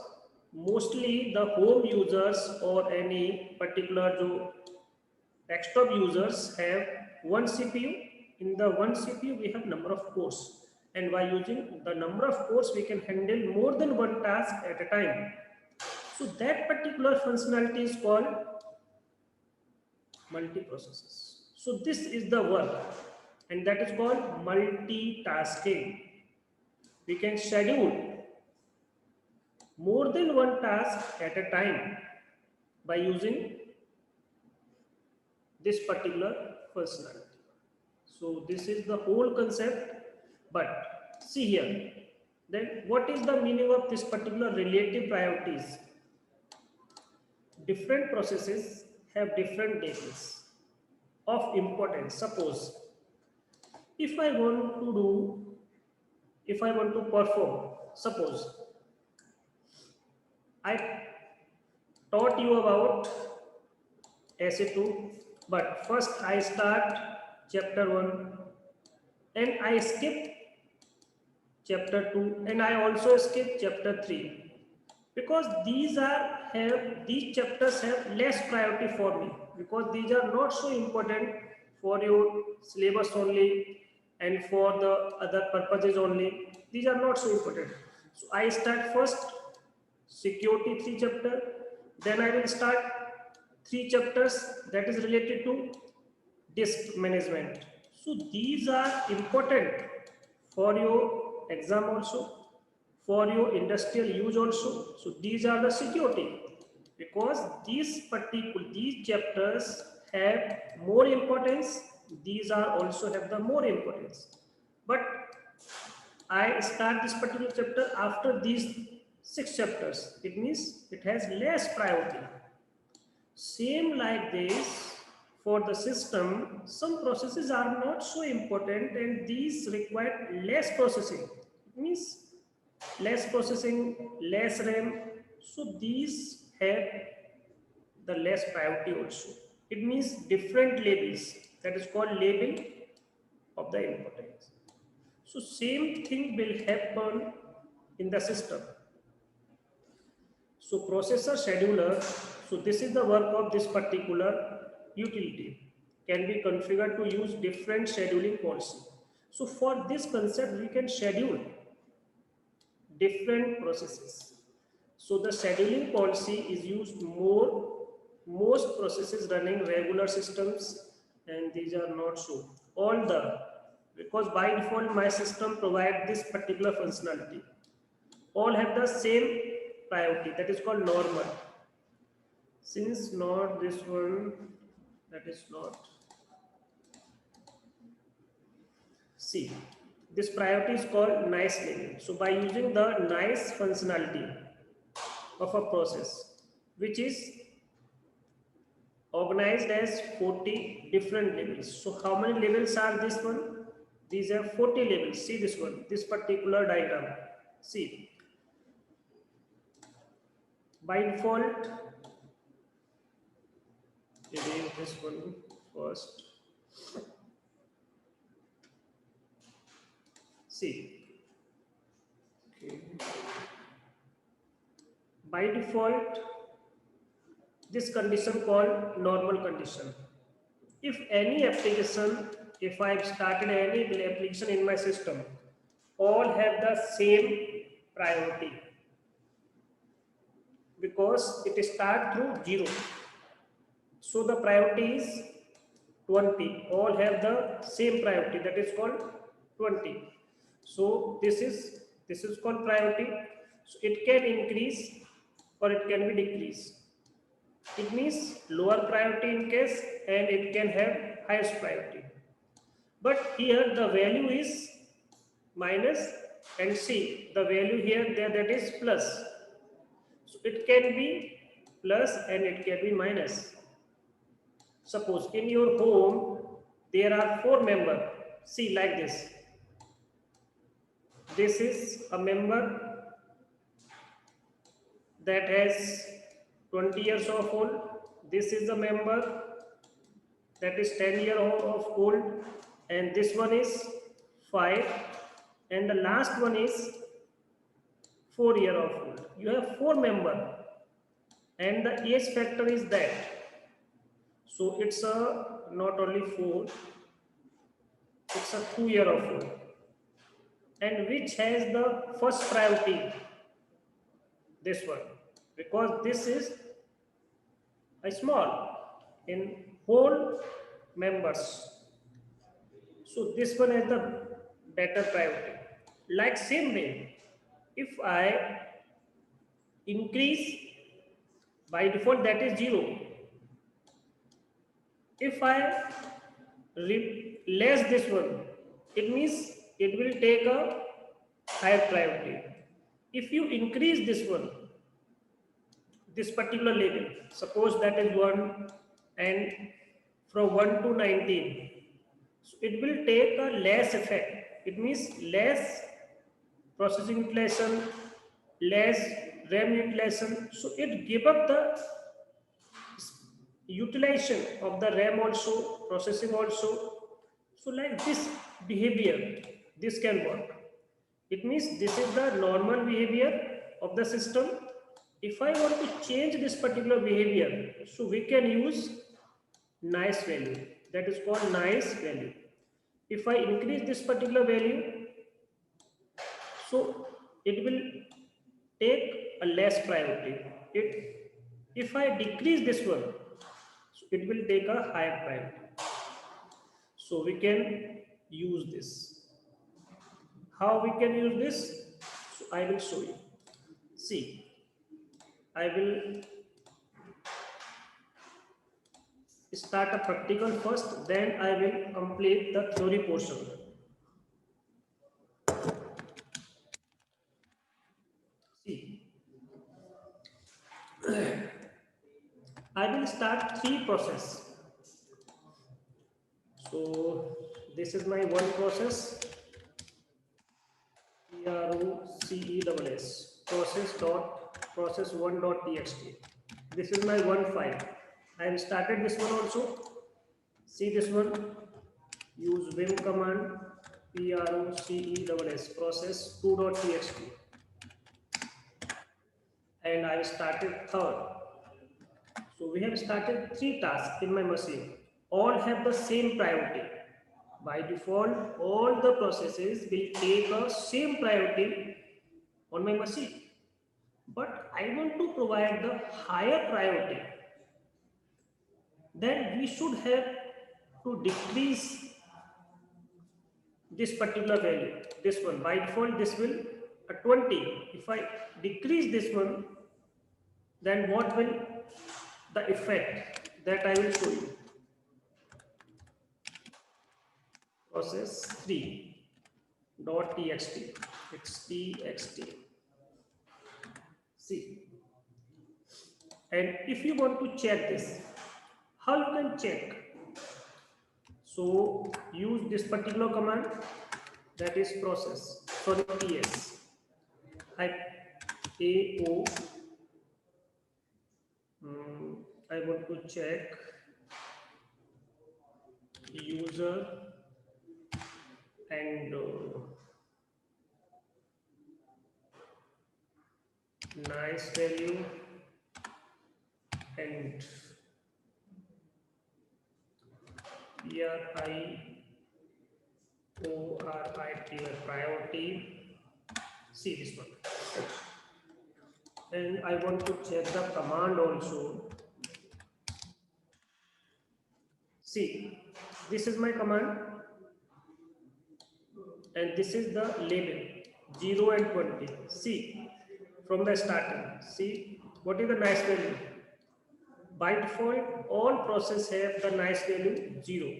Speaker 1: mostly the home users or any particular Desktop users have one CPU. In the one CPU, we have number of cores. And by using the number of cores, we can handle more than one task at a time. So that particular functionality is called multiprocesses. So this is the work, and that is called multitasking. We can schedule more than one task at a time by using this particular functionality. So this is the whole concept. But see here, then what is the meaning of this particular relative priorities? Different processes have different levels of importance. Suppose if I want to do, if I want to perform, suppose I taught you about SA2, but first I start chapter 1 and I skip chapter 2 and I also skip chapter 3 because these chapters have less priority for me because these are not so important for your syllabus only and for the other purposes only. These are not so important. So I start first security 3 chapter, then I will start 3 chapters that is related to disk management. So these are important for your exam also, for your industrial use also. So these are the security because these chapters have more importance. These are also have the more importance. But I start this particular chapter after these 6 chapters. It means it has less priority. Same like this, for the system, some processes are not so important and these require less processing. It means less processing, less RAM. So these have the less priority also. It means different labels. That is called label of the importance. So same thing will happen in the system. So processor scheduler, so this is the work of this particular utility, can be configured to use different scheduling policy. So for this concept, we can schedule different processes. So the scheduling policy is used most processes running regular systems, and these are not so. All the, because by default my system provides this particular functionality. All have the same priority, that is called normal. Since not this one, that is not. See, this priority is called nice label. So by using the nice functionality of a process, which is organized as 40 different labels. So how many labels are this one? These are 40 labels. See this one, this particular diagram. See, by default, erase this one first. See, okay. By default, this condition called normal condition. If any application, if I've started any application in my system, all have the same priority because it starts through 0. So the priority is 20. All have the same priority, that is called 20. So this is called priority. So it can increase or it can be decreased. It means lower priority in case and it can have highest priority. But here the value is minus and see the value here there, that is plus. So it can be plus and it can be minus. Suppose in your home there are 4 members. See like this. This is a member that has 20 years of old. This is a member that is 10 years of old, and this one is 5, and the last one is 4 years of old. You have 4 members and the age factor is that. So it's a not only 4, it's a 2-year of 4. And which has the first priority? This one, because this is a small in whole members. So this one has the better priority. Like same way, if I increase, by default that is 0. If I less this one, it means it will take a higher priority. If you increase this one, this particular level, suppose that is 1, and from 1 to 19, so it will take a less effect. It means less processing utilization, less RAM utilization. So it give up the utilization of the RAM also, processing also. So like this behavior, this can work. It means this is the normal behavior of the system. If I want to change this particular behavior, so we can use nice value. That is called nice value. If I increase this particular value, so it will take a less priority. If I decrease this one, so it will take a higher priority. So we can use this. How we can use this? So I will show you. See, I will start a practical first, then I will complete the theory portion. See, I will start 3 process. So this is my one process, PROCESS, process1.txt. This is my one file. I have started this one also. See this one, use vim command, PROCESS, process2.txt. And I started third. So we have started 3 tasks in my machine. All have the same priority. By default, all the processes will take a same priority on my machine. But I want to provide the higher priority. Then we should have to decrease this particular value. This one, by default, this will 20. If I decrease this one, then what will the effect that I will show you? Process 3.txt. It's txt. See, and if you want to check this, how you can check? So use this particular command, that is process, sorry, ps. AO. I want to check user and nice value and priority. See this one. And I want to check the command also. See, this is my command and this is the label 0 and 20. See, from the starting, see what is the nice value? By default, all process have the nice value 0.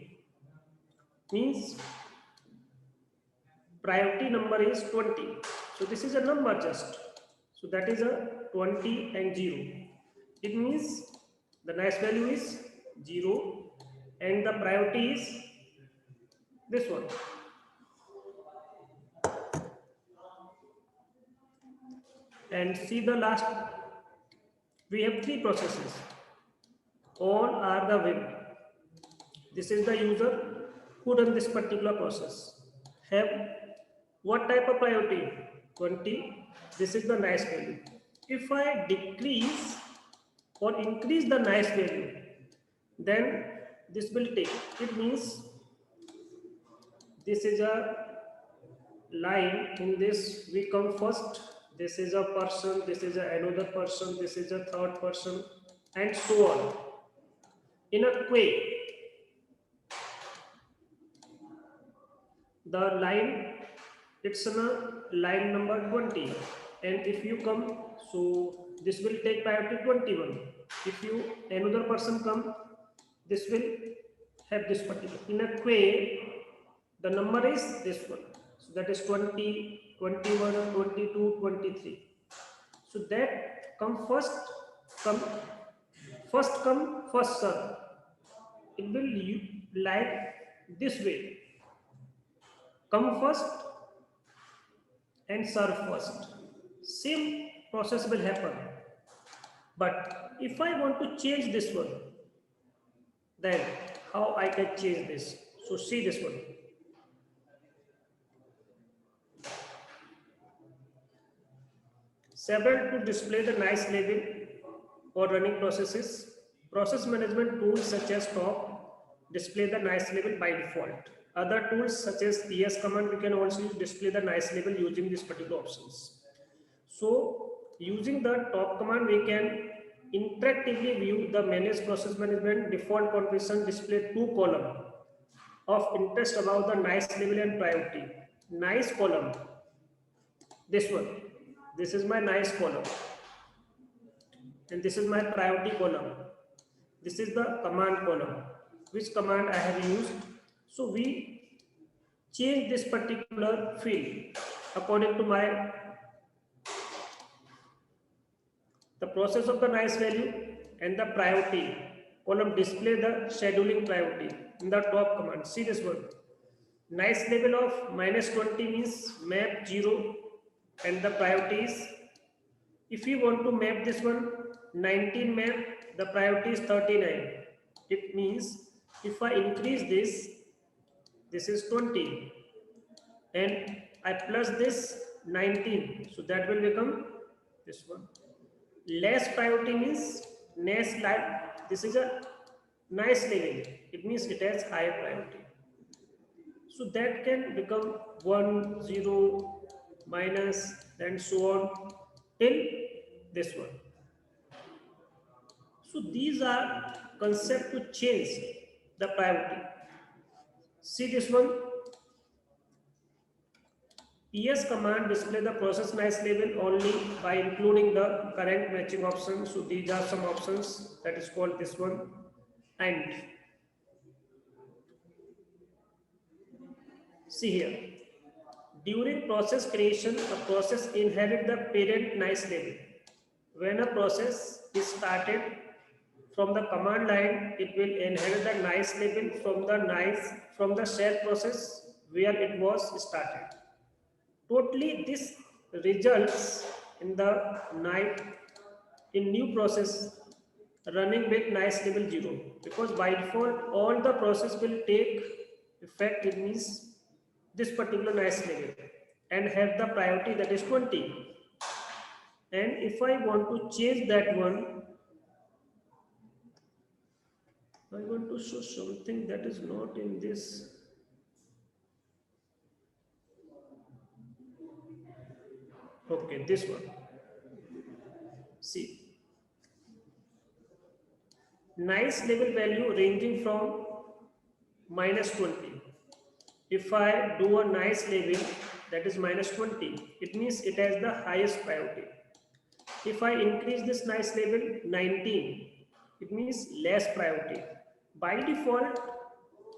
Speaker 1: Means priority number is 20. So this is a number just. So that is a 20 and 0. It means the nice value is 0 and the priority is this one. And see the last, we have 3 processes. All are the web. This is the user who run this particular process. Have what type of priority? 20. This is the nice value. If I decrease or increase the nice value, then this will take. It means this is a line. In this we come first. This is a person, this is another person, this is a third person, and so on. In a quay, the line, it's in a line number 20, and if you come, so this will take priority 21. If you another person come, this will have this particular. In a quay, the number is this one, so that is 20, 21, 22, 23. So that come first, come first serve. It will like this way, come first and serve first. Same process will happen. But if I want to change this one, then how I can change this? So see this one. Several to display the nice label or running processes. Process management tools such as Top display the nice label by default. Other tools such as PS command, we can also display the nice label using these particular options. So using the Top command, we can interactively view the manage process management default configuration, display two column of interest about the nice label and priority. Nice column, this one, this is my nice column, and this is my priority column. This is the command column, which command I have used. So we change this particular field according to the process of the nice value and the priority column display the scheduling priority in the Top command. See this one. Nice label of -20 means map 0, and the priority is, if you want to map this one 19 map, the priority is 39. It means if I increase this is 20, and I plus this 19, so that will become this one. Less priority means next line, this is a nice level, it means it has higher priority. So that can become 1, 0, minus, and so on till this one. So these are concept to change the priority. See this one. PS command display the process nice label only by including the current matching option. So these are some options, that is called this one. And see here, during process creation, a process inherit the parent nice label. When a process is started from the command line, it will inherit the nice label from the shell process where it was started. Totally, this results in the new process running with nice label 0, because by default all the process will take effect. It means this particular nice label and have the priority, that is 20. And if I want to change that one, I want to show something that is not in this. Okay, this one. See, nice label value ranging from -20. If I do a nice label that is -20, it means it has the highest priority. If I increase this nice label 19, it means less priority. By default,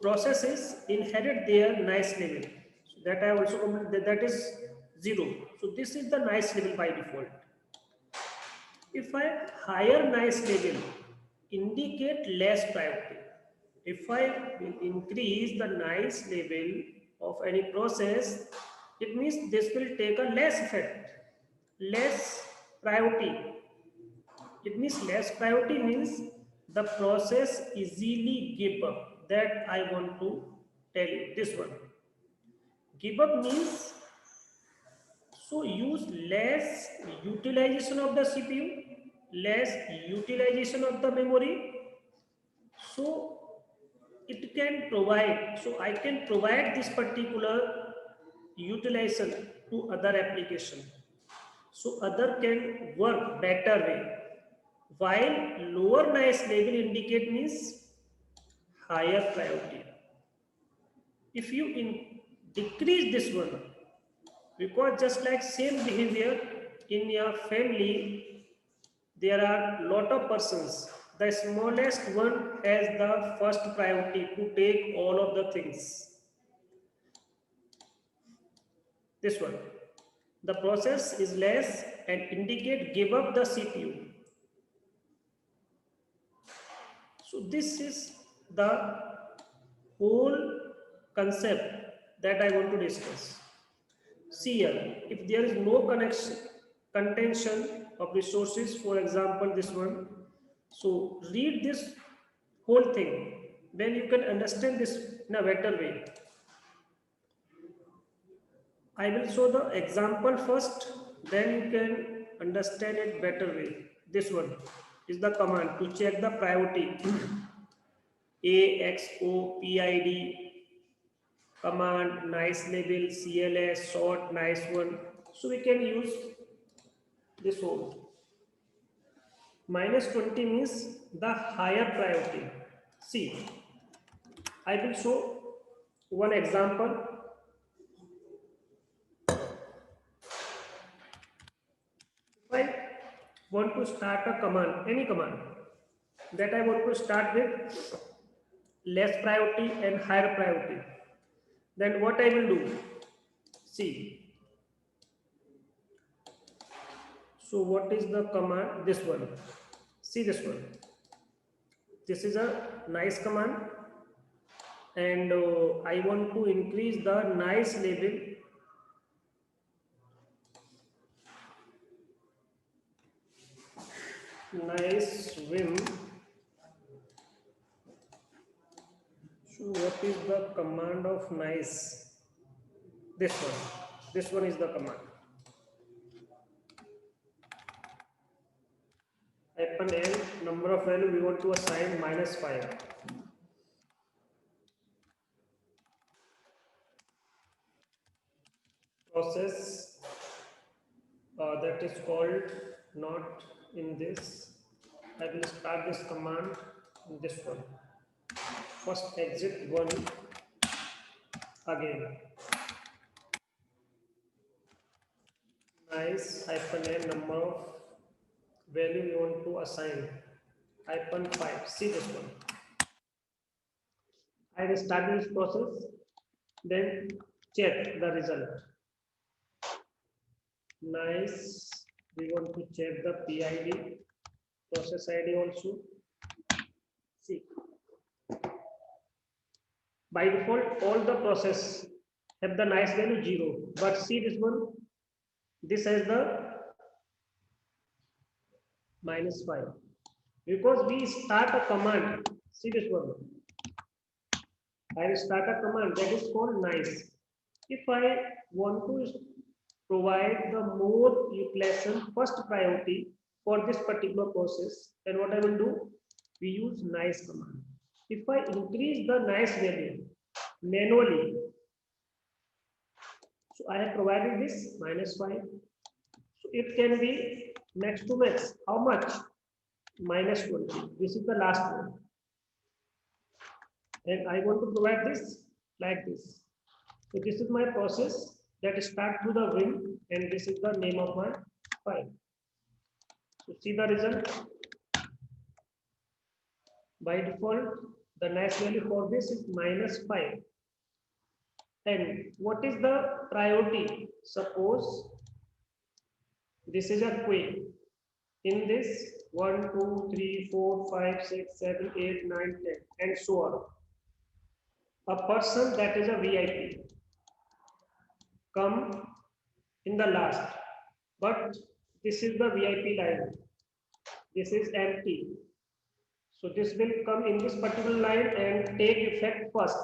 Speaker 1: processes inherit their nice label. So that I also completed, that is 0. So this is the nice label by default. If I higher nice label indicate less priority. If I will increase the nice label of any process, it means this will take a less effect, less priority. It means less priority means the process easily give up. That I want to tell you, this one. Give up means, so use less utilization of the CPU, less utilization of the memory, So it can provide, so I can provide this particular utilization to other application. So other can work better way. While lower nice level indicate means higher priority. If you decrease this one, because just like same behavior in your family, there are lot of persons. The smallest one has the first priority to take all of the things. This one. The process is less and indicate give up the CPU. So this is the whole concept that I want to discuss. See here, if there is no connection, contention of resources, for example, this one. So read this whole thing, then you can understand this in a better way. I will show the example first, then you can understand it better way. This one is the command to check the priority. AXOPID command, nice label, CLS, short, nice one. So we can use this one. -20 means the higher priority. See, I will show one example. If I want to start a command, any command, that I want to start with less priority and higher priority, then what I will do? See, so what is the command? This one. See this one. This is a nice command, and I want to increase the nice label. Nice win. So what is the command of nice? This one. This one is the command. Hyphen n, number of value we want to assign -5. Process that is called not in this. I will start this command in this one. First exit one again. Nice hyphen n, number of value we want to assign -5. See this one. I will start this process, then check the result. Nice. We want to check the PID, process ID also. See, by default, all the process have the nice value 0. But see this one, this has the -5. Because we start a command. See this one. I will start a command that is called nice. If I want to provide the more utilization first priority for this particular process, then what I will do? We use nice command. If I increase the nice value manually, so I have provided this -5. So it can be max to max. How much? -20. This is the last one. And I want to provide this like this. So this is my process that start to the win, and this is the name of my file. So see the result. By default, the nice value for this is -5. And what is the priority? Suppose this is a queue. In this 1, 2, 3, 4, 5, 6, 7, 8, 9, 10, and so on. A person that is a VIP come in the last, but this is the VIP line. This is empty. So this will come in this particular line and take effect first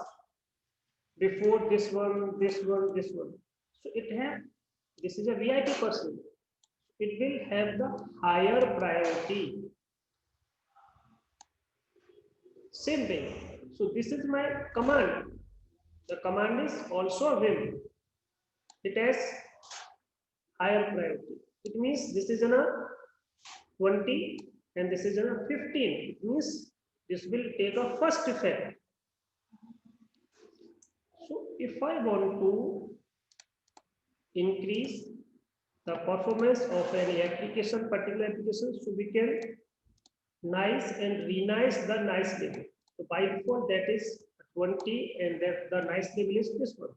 Speaker 1: before this one, this one, this one. So it have, this is a VIP person. It will have the higher priority. Same thing. So this is my command. The command is also a Vim. It has higher priority. It means this is in a 20 and this is in a 15. It means this will take a first effect. So if I want to increase the performance of any application, particular application, so we can nice and renice the nice level. So by default that is 20 and that the nice level is this one.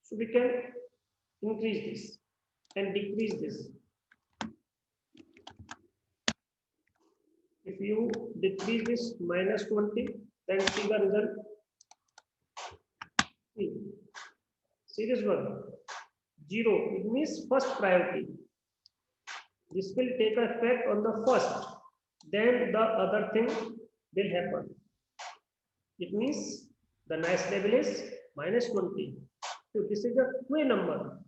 Speaker 1: So we can increase this and decrease this. If you decrease this minus 20, then see the result. See this one, 0. It means first priority. This will take effect on the first. Then the other thing will happen. It means the nice level is minus 20. So this is a two number.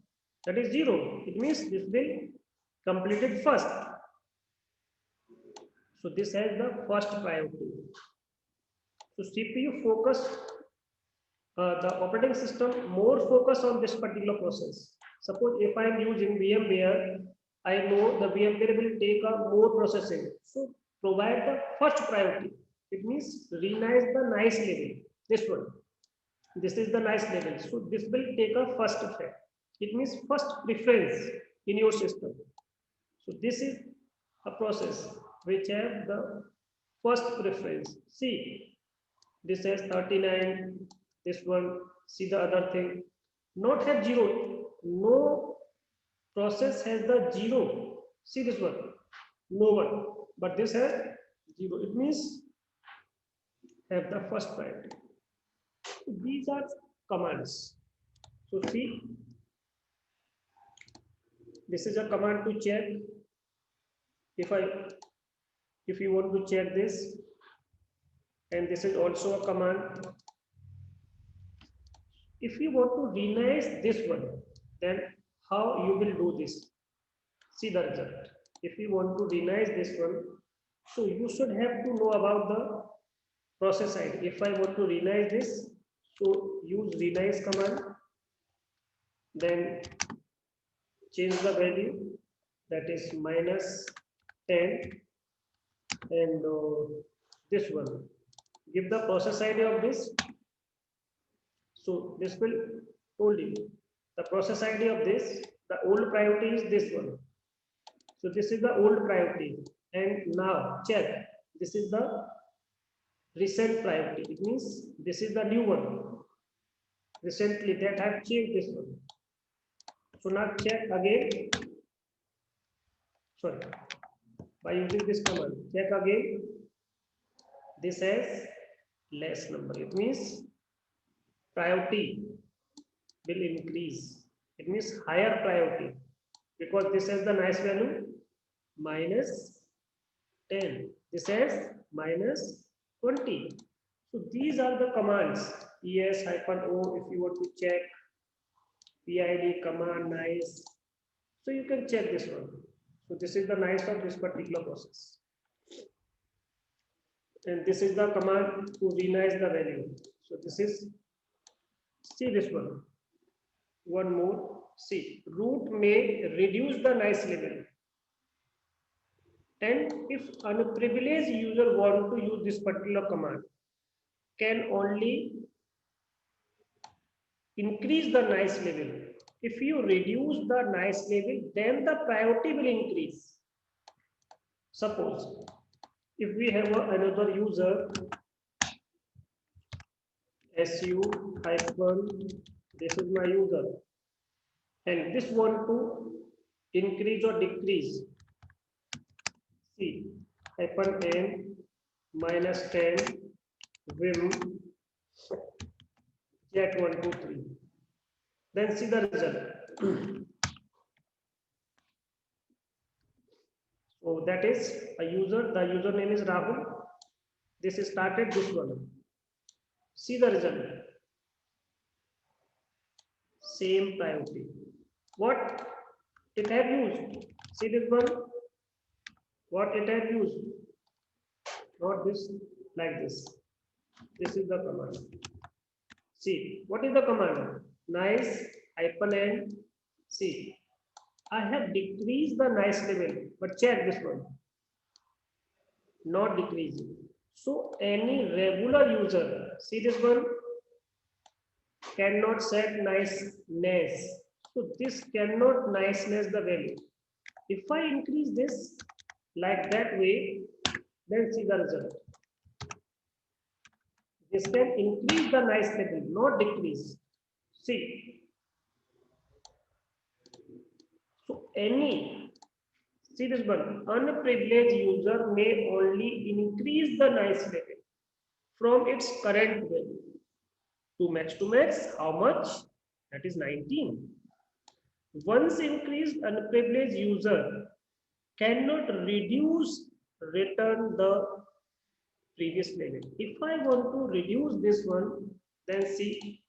Speaker 1: That is 0. It means this will complete it first. So this has the first priority. So CPU focus, the operating system more focus on this particular process. Suppose if I am using VMware, I know the VMware will take a more processing. So provide the first priority. It means renice the nice level. This one. This is the nice level. So this will take a first effect. It means first preference in your system. So this is a process which have the first preference. See, this has 39, this one, see the other thing. Not have 0. No process has the 0. See this one, no one. But this has 0. It means have the first priority. These are commands. So see, this is a command to check. If you want to check this, and this is also a command. If you want to renice this one, then how you will do this? See the result. If you want to renice this one, so you should have to know about the process ID. If I want to renice this, so use renice command, then change the value, that is minus 10, and this one. Give the process ID of this. So this will told you the process ID of this. The old priority is this one. So this is the old priority, and now check. This is the recent priority. It means this is the new one. Recently that I have changed this one. So now check again. Sorry, by using this command, check again. This has less number. It means priority will increase. It means higher priority because this has the nice value minus 10. This has minus 20. So these are the commands. ES-O if you want to check, PID command nice. So you can check this one. So this is the nice of this particular process. And this is the command to renice the value. So this is, see this one. One more. See, root may reduce the nice level. And if unprivileged user want to use this particular command, can only increase the nice level. If you reduce the nice level, then the priority will increase. Suppose if we have another user, su hyphen, this is my user, and this want to increase or decrease. See, hyphen n minus 10 vim jet 1 2 3. Then see the result. So that is a user. The username is Rahul. This is started this one. See the result. Same priority. What it have used? See this one. What it have used? Not this, like this. This is the command. See, what is the command? Nice hyphen and see. I have decreased the nice level, but check this one, not decreasing. So any regular user, see this one, cannot set niceness. So this cannot niceness the value. If I increase this like that way, then see the result. This can increase the nice level, not decrease. See, so any, see this one, unprivileged user may only increase the nice level from its current value. To max, how much? That is 19. Once increased, unprivileged user cannot return the previous level. If I want to reduce this one, then see,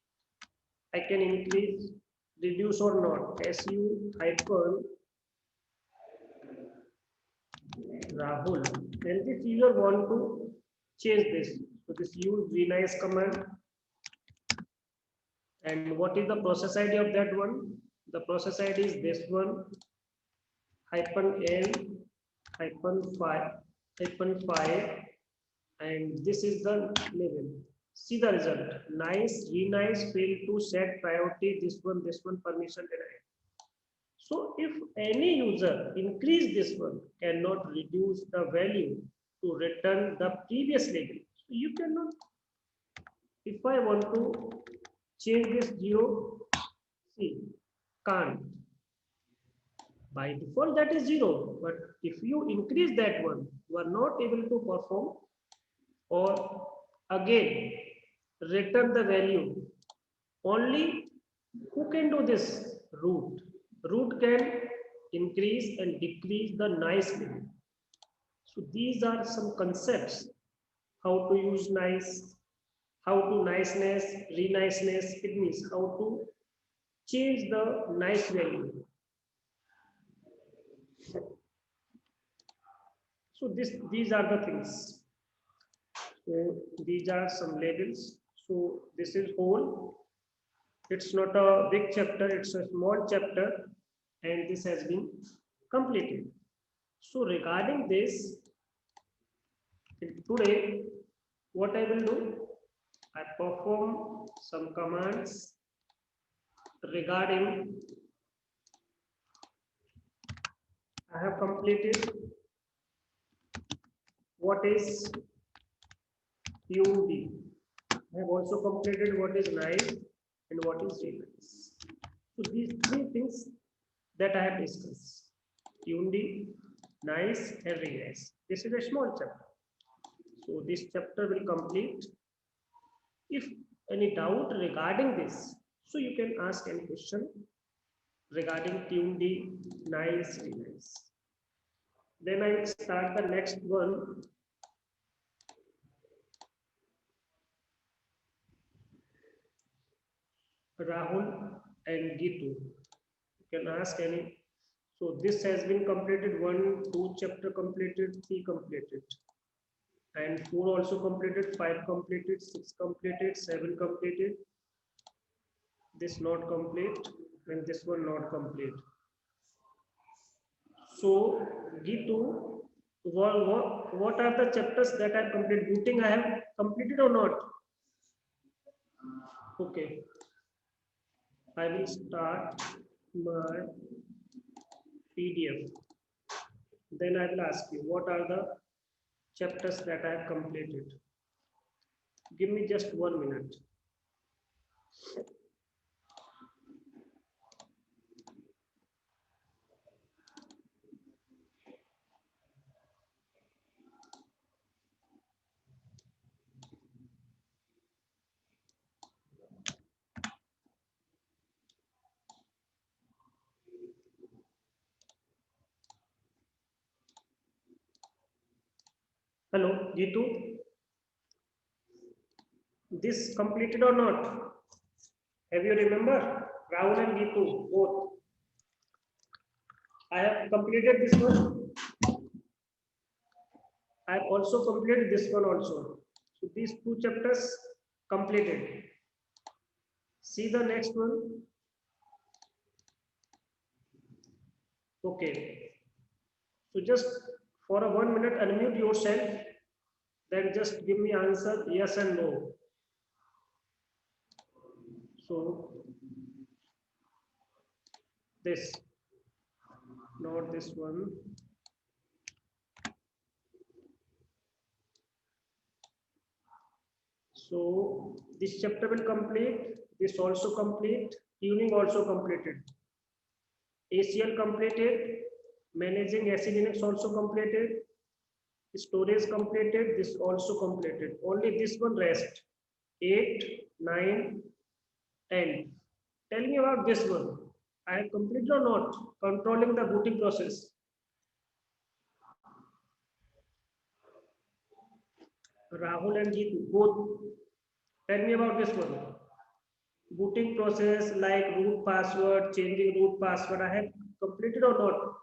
Speaker 1: I can increase, reduce or not. SU hyphen Rahul. Then this user want to change this. So this use vnice command. And what is the process ID of that one? The process ID is this one, hyphen L hyphen 5, and this is the level. See the result. Nice, renice, fail to set priority, this one permission denied. So if any user increase this one, cannot reduce the value to return the previous level. So you cannot, if I want to change this 0, see, can't. By default that is 0, but if you increase that one, you are not able to perform or again return the value. Only who can do this? Root. Root can increase and decrease the nice value. So these are some concepts. How to use nice, how to niceness, re-niceness. It means how to change the nice value. So these are the things. So these are some labels. So this is whole. It's not a big chapter, it's a small chapter, and this has been completed. So regarding this, today, what I will do, I perform some commands regarding, I have completed what is UD. I have also completed what is nice and what is nice. So these three things that I have discussed, UD, nice and nice. This is a small chapter. So this chapter will complete. If any doubt regarding this, so you can ask any question regarding TUND, nice, nice. Then I will start the next one. Rahul and Gitu. You can ask any. So this has been completed, 1, 2 chapter completed, 3 completed. And 4 also completed, 5 completed, 6 completed, 7 completed. This not complete and this one not complete. So Gitu, what are the chapters that I completed? Routing I have completed or not? Okay. I will start my PDF. Then I will ask you what are the chapters that I have completed. Give me just 1 minute. Hello, Gitu. This completed or not? Have you remember? Rahul and Gitu, both. I have completed this one. I have also completed this one also. So these two chapters completed. See the next one. Okay. So just for a 1 minute, unmute yourself. Then just give me answer yes and no. So this, not this one. So this chapter will complete. This also complete. Tuning also completed. ACL completed. Managing Acilinux also completed. Storage completed. This also completed. Only this one rest. 8, 9, 10. Tell me about this one. I have completed or not? Controlling the booting process. Rahul and Jeetu, both. Tell me about this one. Booting process like root password, changing root password. I have completed or not?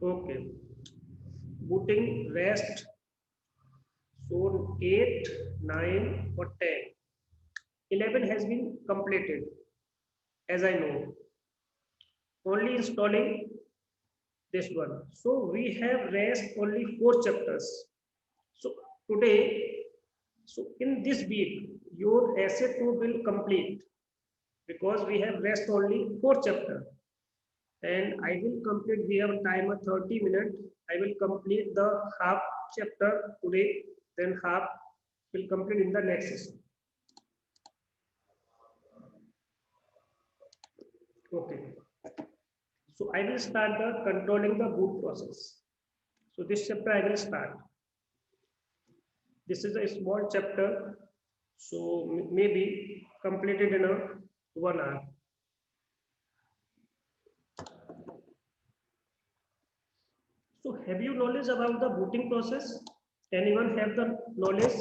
Speaker 1: Okay. Booting rest. So 8, 9 or 10. 11 has been completed as I know. Only installing this one. So we have rest only 4 chapters. So today, so in this week, your essay 2 will complete because we have rest only 4 chapter. And I will complete, we have time of 30 minutes. I will complete the half chapter today, then half will complete in the next session. Okay. So I will start the controlling the boot process. So this chapter I will start. This is a small chapter, so maybe completed in a 1 hour. So have you knowledge about the booting process? Anyone have the knowledge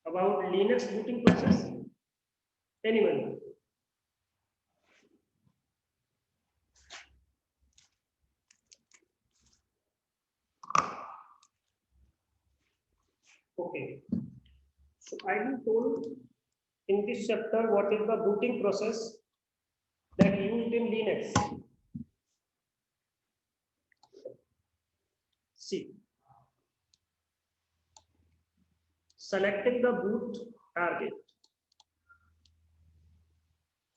Speaker 1: about Linux booting process? Anyone? Okay. So I will told in this chapter what is the booting process that used in Linux. See, selecting the boot target.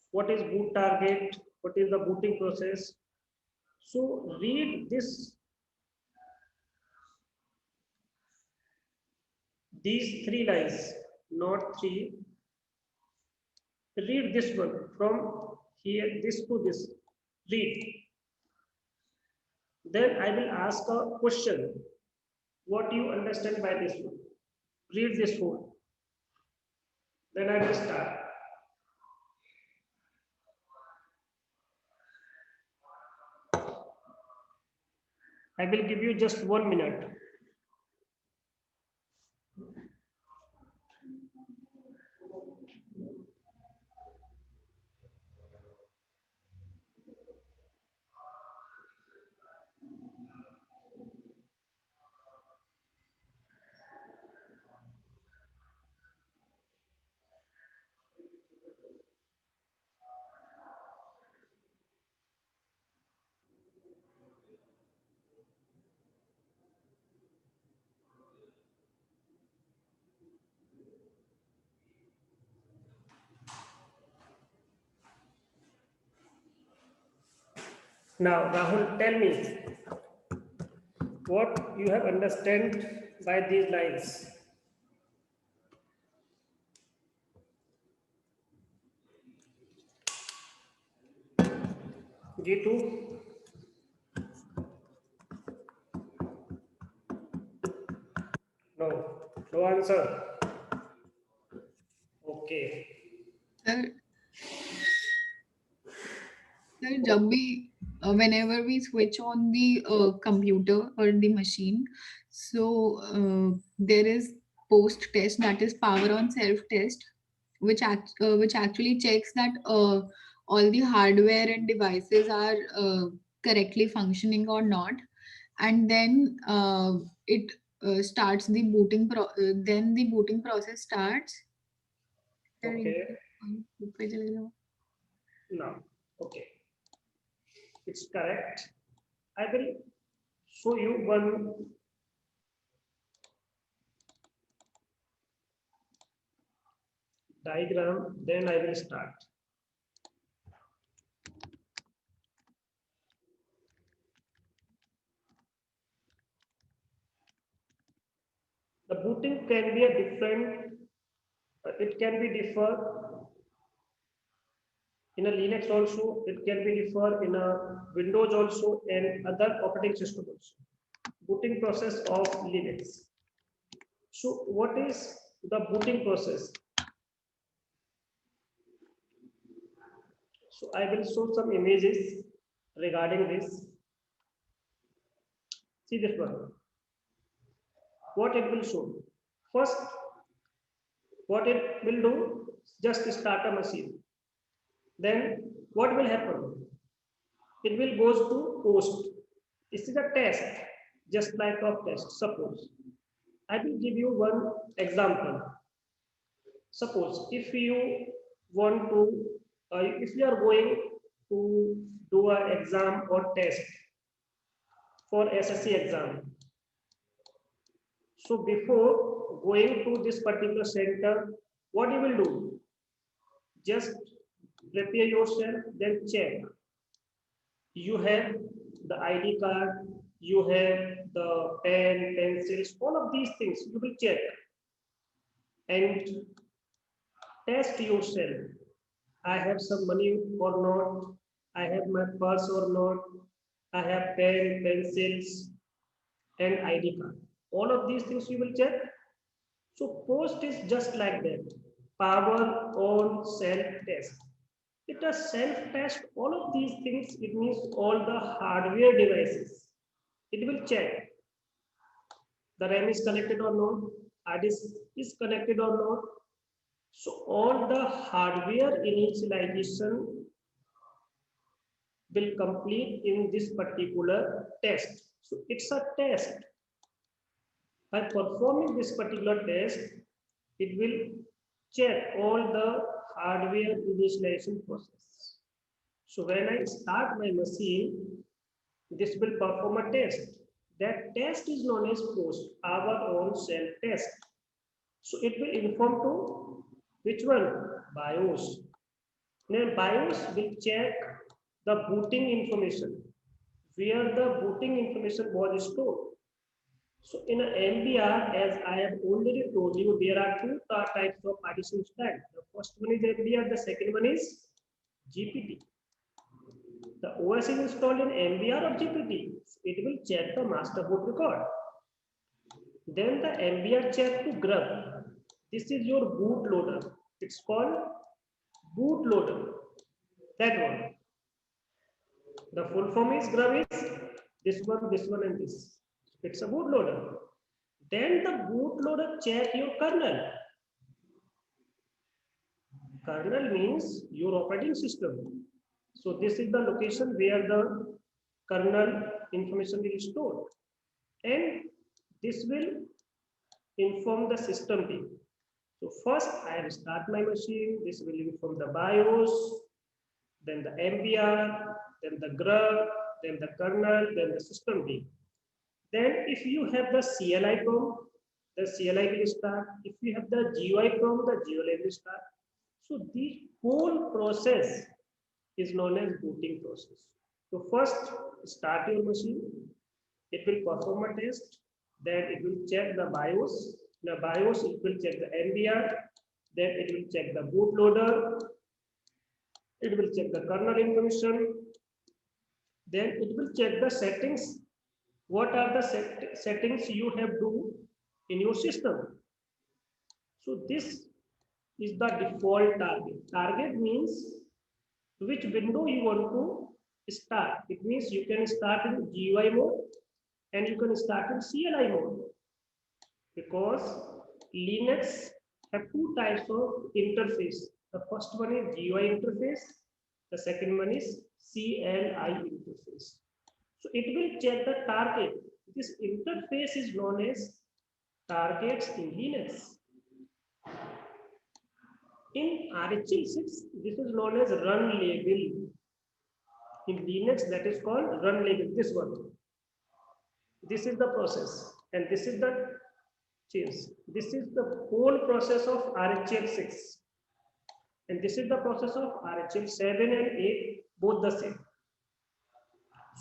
Speaker 1: What is boot target? What is the booting process? So read this, these 3 lines, not 3. Read this one from here, this to this. Read. Then I will ask a question. What do you understand by this one? Read this one. Then I will start. I will give you just 1 minute. Now, Rahul, tell me what you have understand by these lines. G2. No, no answer. Okay.
Speaker 2: Sir, जब भी whenever we switch on the computer or the machine, so there is post test, that is power on self test, which actually checks that all the hardware and devices are correctly functioning or not. and then it starts the booting then the booting process starts.
Speaker 1: Okay, now, okay, it's correct. I will show you one diagram, then I will start. The booting can be a different, it can be differ in a Linux also, it can be differ in a Windows also and other operating system also. Booting process of Linux. So what is the booting process? So I will show some images regarding this. See this one. What it will show? First, what it will do? Just start a machine. Then what will happen? It will goes to post. This is a test, just like a test. Suppose I will give you one example. Suppose if you want to, if you are going to do an exam or test for SSC exam. So before going to this particular center, what you will do? Just prepare yourself, then check. You have the ID card, you have the pen, pencils, all of these things you will check and test yourself. I have some money or not, I have my purse or not, I have pen, pencils, and ID card. All of these things you will check. So post is just like that. Power on self-test. It does self-test all of these things. It means all the hardware devices. It will check the RAM is connected or not, hard disk is connected or not. So all the hardware initialization will complete in this particular test. So it's a test. By performing this particular test, it will check all the hardware initialization process. So when I start my machine, this will perform a test. That test is known as post, our own self-test. So it will inform to which one? BIOS. Now BIOS will check the booting information, where the booting information was stored. So in an MBR, as I have already told you, there are two types of partition stack. The first one is MBR, the second one is GPT. The OS is installed in MBR or GPT. It will check the master boot record. Then the MBR check to grub. This is your bootloader. It's called bootloader. That one. The full form is grub is this one, and this. It's a bootloader. Then the bootloader check your kernel. Kernel means your operating system. So this is the location where the kernel information will be stored. And this will inform the system team. So first I will start my machine. This will inform the BIOS, then the MBR, then the grub, then the kernel, then the system team. Then if you have the CLI prompt, the CLI will start. If you have the GUI prompt, the GUI will start. So the whole process is known as booting process. So first start your machine. It will perform a test. Then it will check the BIOS. The BIOS, it will check the MBR. Then it will check the bootloader. It will check the kernel information. Then it will check the settings. What are the settings you have do in your system? So this is the default target. Target means which window you want to start. It means you can start in GUI mode and you can start in CLI mode, because Linux have two types of interface. The first one is GUI interface. The second one is CLI interface. So it will check the target. This interface is known as targets in Linux. In RHEL6, this is known as run label. In Linux, that is called run label. This one. This is the process, and this is the change. This is the whole process of RHEL6, and this is the process of RHEL7 and 8, both the same.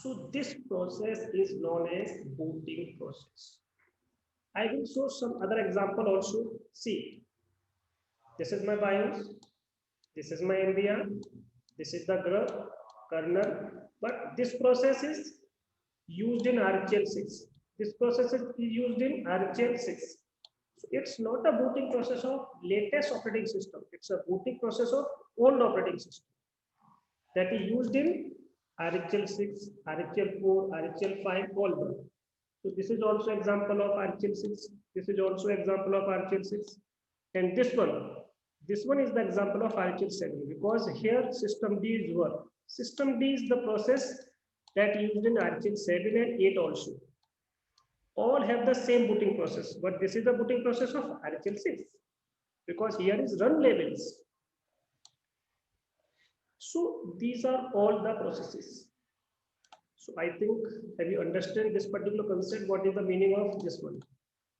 Speaker 1: So this process is known as booting process. I will show some other example also. See, this is my BIOS, this is my MBR, this is the kernel, but this process is used in RHEL6. This process is used in RHEL6. So it's not a booting process of latest operating system. It's a booting process of old operating system that is used in RHEL6, RHEL4, RHEL5, all the. So this is also example of RHEL6. This is also example of RHEL6. And this one is the example of RHEL7 because here system D is work. System D is the process that used in RHEL7 and 8 also. All have the same booting process, but this is the booting process of RHEL6 because here is run labels. So these are all the processes. So I think, have you understand this particular concept? What is the meaning of this one?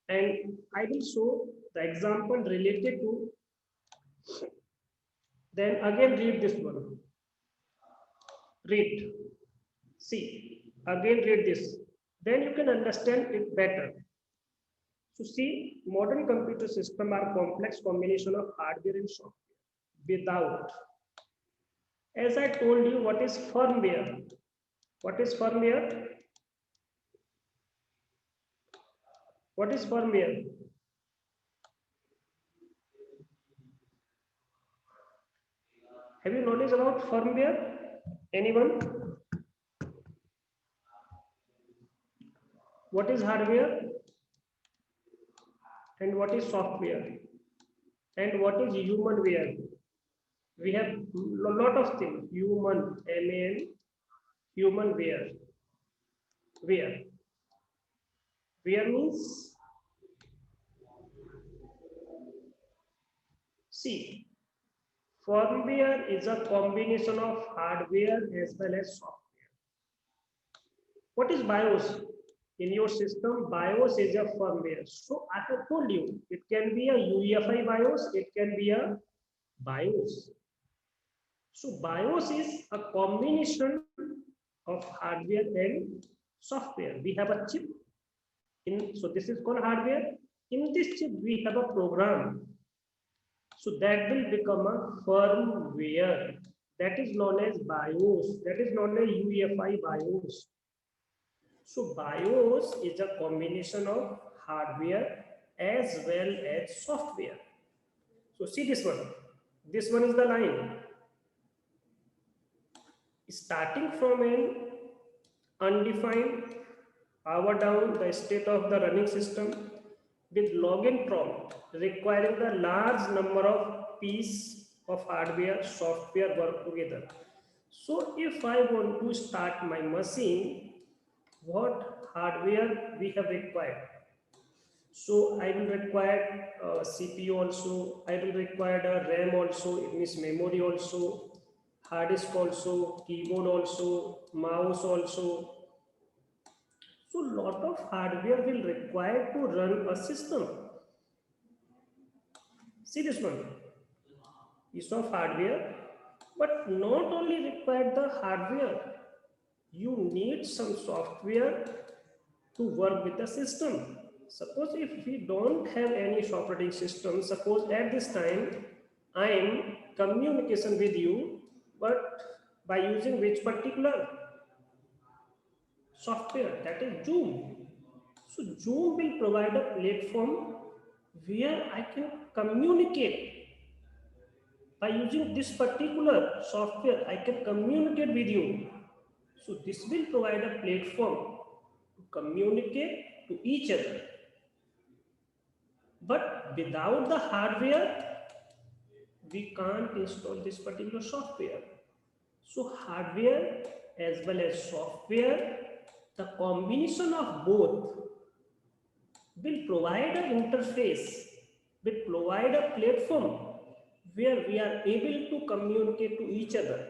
Speaker 1: And I will show the example related to, then again read this one. Read. See, again read this. Then you can understand it better. So see, modern computer systems are complex combination of hardware and software. Without, as I told you, what is firmware? What is firmware? What is firmware? Have you knowledge about firmware? Anyone? What is hardware? And what is software? And what is humanware? We have a lot of things. Human, MAN, humanware. Where? Where means, see, firmware is a combination of hardware as well as software. What is BIOS? In your system, BIOS is a firmware. So I have told you, it can be a UEFI BIOS, it can be a BIOS. So BIOS is a combination of hardware and software. We have a chip in, so this is called hardware. In this chip, we have a program. So that will become a firmware. That is known as BIOS. That is known as UEFI BIOS. So BIOS is a combination of hardware as well as software. So see this one. This one is the line. Starting from an undefined power down the state of the running system with login prompt requiring the large number of pieces of hardware software work together. So if I want to start my machine, what hardware we have required? So I will require CPU also, I will require a RAM also, it means memory also, hard disk also, keyboard also, mouse also. So lot of hardware will require to run a system. See this one, piece of hardware, but not only require the hardware, you need some software to work with the system. Suppose if we don't have any operating system, suppose at this time I am communication with you, but by using which particular software, that is Zoom. So Zoom will provide a platform where I can communicate by using this particular software. I can communicate with you. So this will provide a platform to communicate to each other. But without the hardware, we can't install this particular software. So hardware as well as software The combination of both will provide an interface, will provide a platform where we are able to communicate to each other.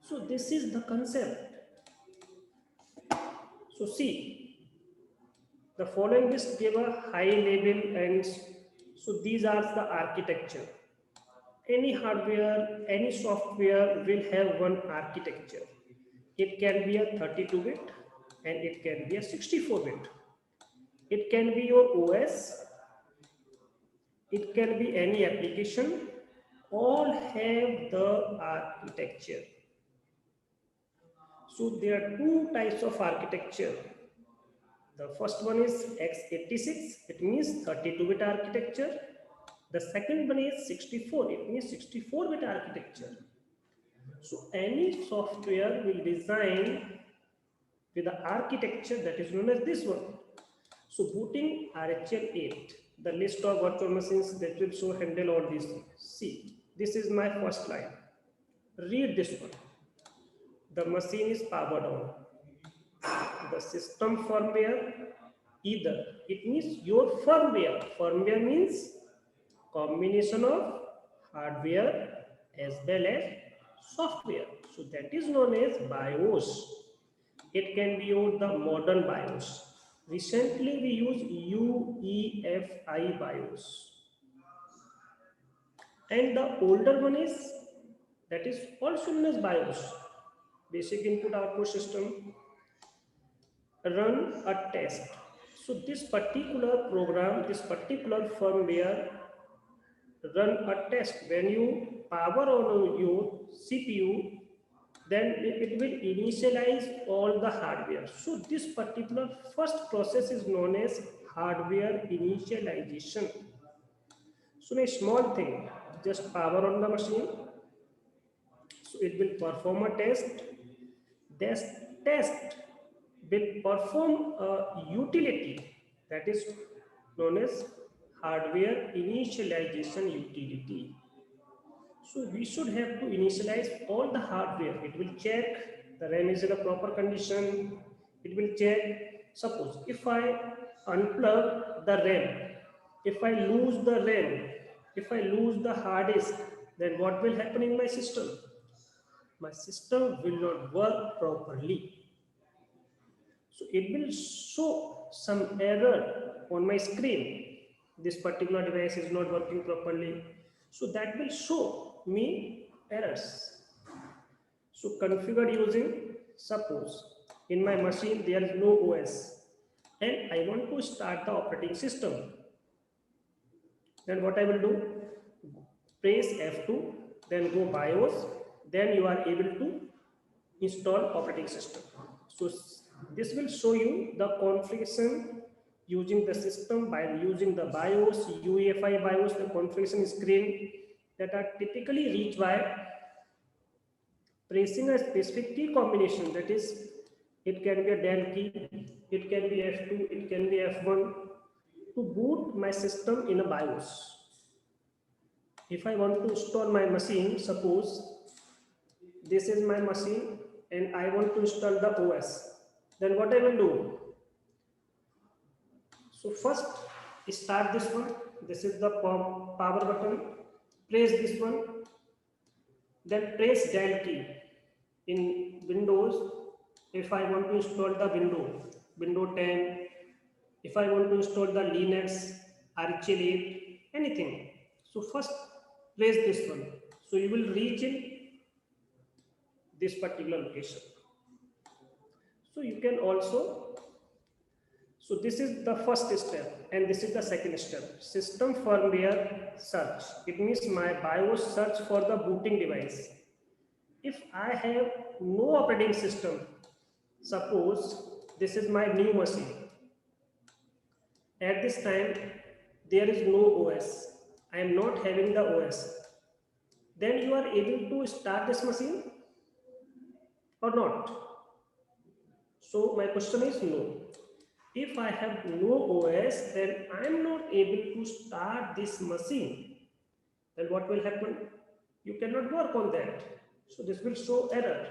Speaker 1: So this is the concept. So see, the following list gave a high level, and so these are the architecture. Any hardware, any software will have one architecture. It can be a 32-bit and it can be a 64-bit. It can be your OS, it can be any application, all have the architecture. So there are two types of architecture. The first one is x86, it means 32-bit architecture. The second one is 64, it means 64-bit architecture. So any software will design with the architecture that is known as this one. So booting RHEL 8, the list of virtual machines that will so handle all these things. See, this is my first line. Read this one. The machine is powered on. The system firmware, either. It means your firmware. Firmware means combination of hardware as well as software. So that is known as BIOS. It can be used the modern BIOS. Recently we use UEFI BIOS. And the older one is, that is also known as BIOS. Basic input output system. Run a test. So this particular program, this particular firmware run a test. When you power on your CPU, then it will initialize all the hardware. So this particular first process is known as hardware initialization. So a small thing, just power on the machine. So it will perform a test. This test will perform a utility that is known as hardware initialization utility. So we should have to initialize all the hardware. It will check the RAM is in a proper condition. It will check, suppose if I unplug the RAM, if I lose the RAM, if I lose the hard disk, then what will happen in my system? My system will not work properly. So it will show some error on my screen. This particular device is not working properly. So that will show me errors. So configured using, suppose in my machine there is no OS and I want to start the operating system. Then what I will do? Press F2, then go BIOS, then you are able to install operating system. So this will show you the configuration using the system by using the BIOS, UEFI BIOS, the configuration screen that are typically reached by pressing a specific key combination. That is, it can be a del key, it can be F2, it can be F1 to boot my system in a BIOS. If I want to install my machine, suppose this is my machine and I want to install the OS, then what I will do? So first start this one. This is the power button. Press this one. Then press del key. In Windows, if I want to install the Windows 10, if I want to install the Linux, RHEL 8, anything. So first press this one. So you will reach in this particular location. So you can also, so this is the first step and this is the second step. System firmware search. It means my BIOS search for the booting device. If I have no operating system, suppose this is my new machine. At this time, there is no OS. I am not having the OS. Then you are able to start this machine or not? So my question is no. If I have no OS, then I am not able to start this machine. Then what will happen? You cannot work on that. So this will show error.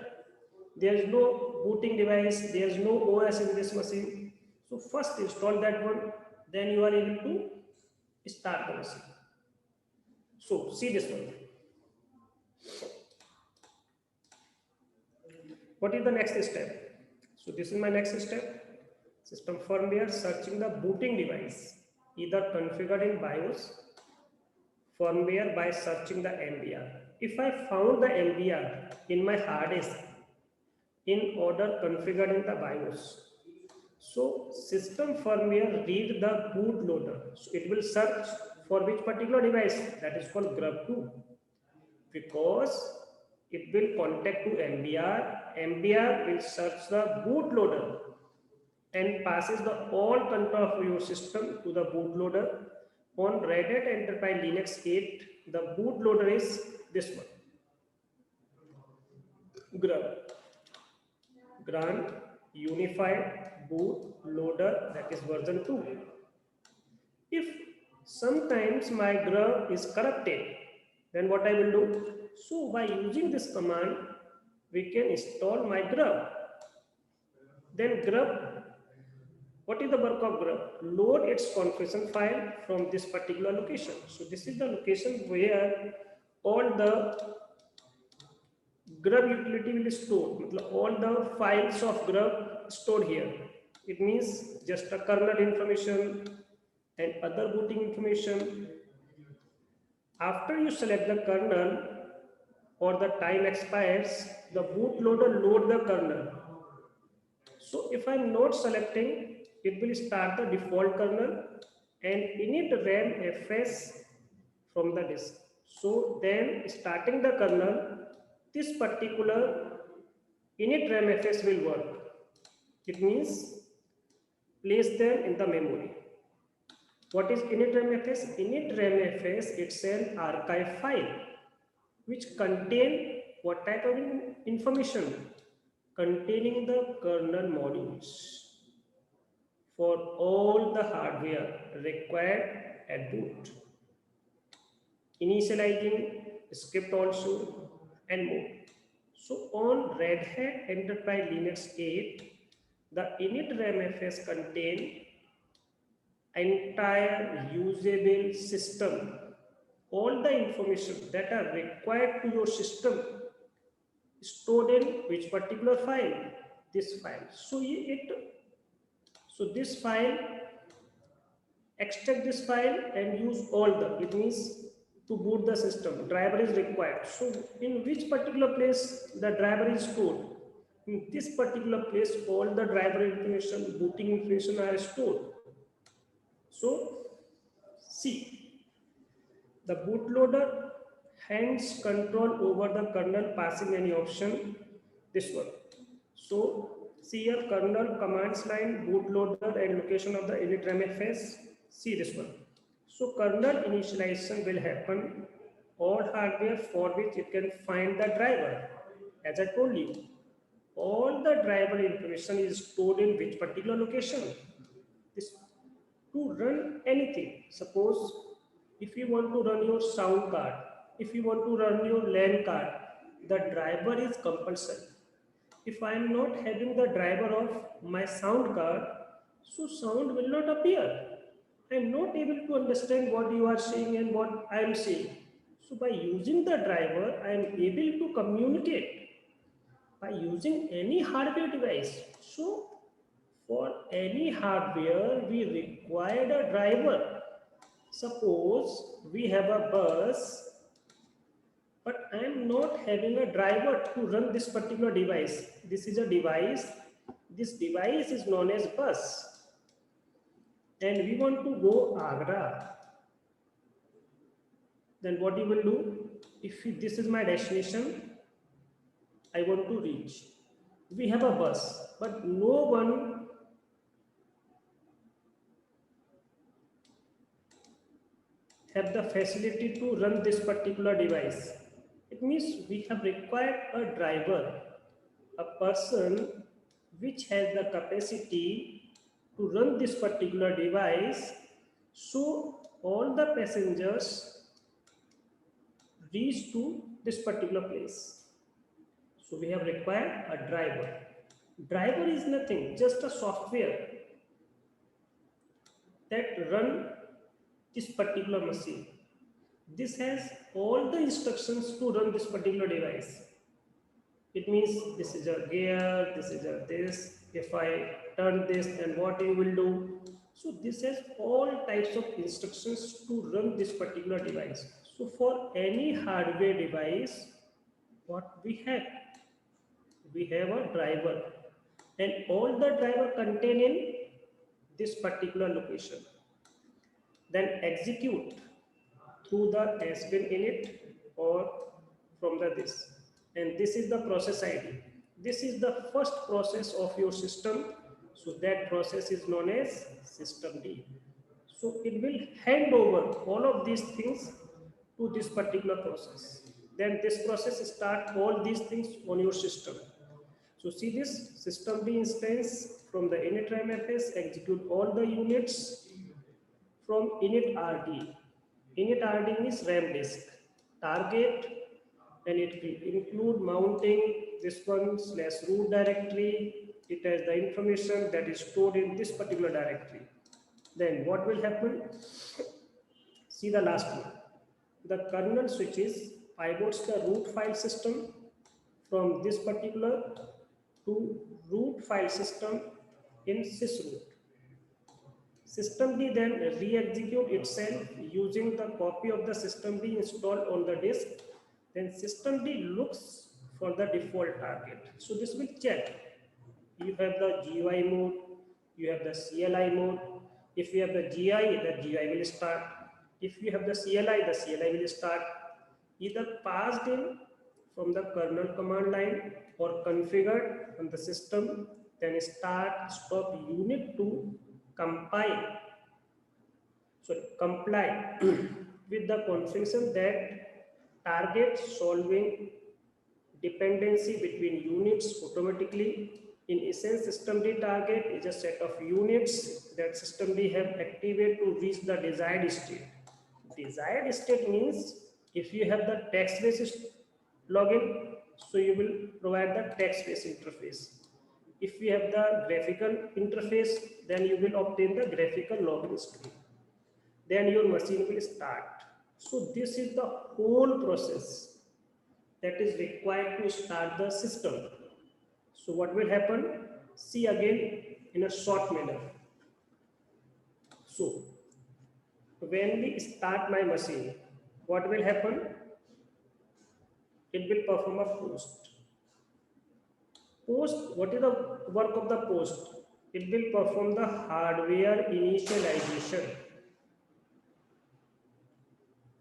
Speaker 1: There is no booting device, there is no OS in this machine. So first install that one, then you are able to start the machine. So see this one. What is the next step? So this is my next step. System firmware searching the booting device, either configured in BIOS firmware by searching the MBR. If I found the MBR in my hard disk in order configured in the BIOS, so system firmware read the bootloader. So it will search for which particular device, that is called grub2, because it will contact to MBR. MBR will search the bootloader and passes the all control of your system to the bootloader. On Red Hat Enterprise Linux 8, the bootloader is this one, grub, Grand Unified Bootloader, that is version 2. If sometimes my grub is corrupted, then what I will do? So by using this command, we can install my grub. Then grub, what is the work of grub? Load its configuration file from this particular location. So this is the location where all the grub utility will be stored. All the files of grub stored here. It means just a kernel information and other booting information. After you select the kernel or the time expires, the bootloader load the kernel. So if I'm not selecting, it will start the default kernel and init RAM fs from the disk. So then starting the kernel, this particular init RAM fs will work. It means place them in the memory. What is init RAM fs? Init RAM fs, it's an archive file which contain what type of information? Containing the kernel modules for all the hardware required at boot, initializing script also and more. So on Red Hat Enterprise Linux 8, the init RAMFS contain entire usable system, all the information that are required to your system stored in which particular file? This file. So this file, extract this file and use all the, it means to boot the system, driver is required. So in which particular place the driver is stored? In this particular place, all the driver information, booting information are stored. So see, the bootloader hands control over the kernel passing any option, this one. So see here, kernel commands line, bootloader and location of the init RAMFS. See this one. So kernel initialization will happen all hardware for which it can find the driver. As I told you, all the driver information is stored in which particular location. This to run anything. Suppose if you want to run your sound card, if you want to run your LAN card, the driver is compulsory. If I am not having the driver of my sound card, so sound will not appear. I am not able to understand what you are saying and what I am saying. So by using the driver, I am able to communicate by using any hardware device. So for any hardware, we require a driver. Suppose we have a bus, but I am not having a driver to run this particular device. This is a device. This device is known as bus. And we want to go Agra. Then what you will do? If this is my destination, I want to reach. We have a bus, but no one have the facility to run this particular device. It means we have required a driver, a person which has the capacity to run this particular device, so all the passengers reach to this particular place. So we have required a driver. Driver is nothing, just a software that run this particular machine. This has all the instructions to run this particular device. It means this is a gear, this is a this. If I turn this, then what you will do? So this has all types of instructions to run this particular device. So for any hardware device, what we have? We have a driver, and all the driver contain in this particular location. Then execute through the SBIN init or from the this. And this is the process ID. This is the first process of your system. So that process is known as system D. So it will hand over all of these things to this particular process. Then this process start all these things on your system. So see this system D instance from the init RAMFS execute all the units from init RD. Init RD means RAM disk. Target, and it will include mounting this one / root directory. It has the information that is stored in this particular directory. Then what will happen? See the last one. The kernel switches pivots the root file system from this particular to root file system in sysroot. System D then re-execute itself using the copy of the system D installed on the disk. Then system D looks for the default target. So this will check. You have the GUI mode, you have the CLI mode. If you have the GUI will start. If you have the CLI will start. Either passed in from the kernel command line or configured on the system, then start stop unit to comply with the configuration that target solving dependency between units automatically. In essence, system D target is a set of units that system D have activated to reach the desired state. Desired state means if you have the text-based login, so you will provide the text-based interface. If you have the graphical interface, then you will obtain the graphical login screen. Then your machine will start. So this is the whole process that is required to start the system. So what will happen? See again in a short manner. So when we start my machine, what will happen? It will perform a post. Post, what is the work of the post? It will perform the hardware initialization.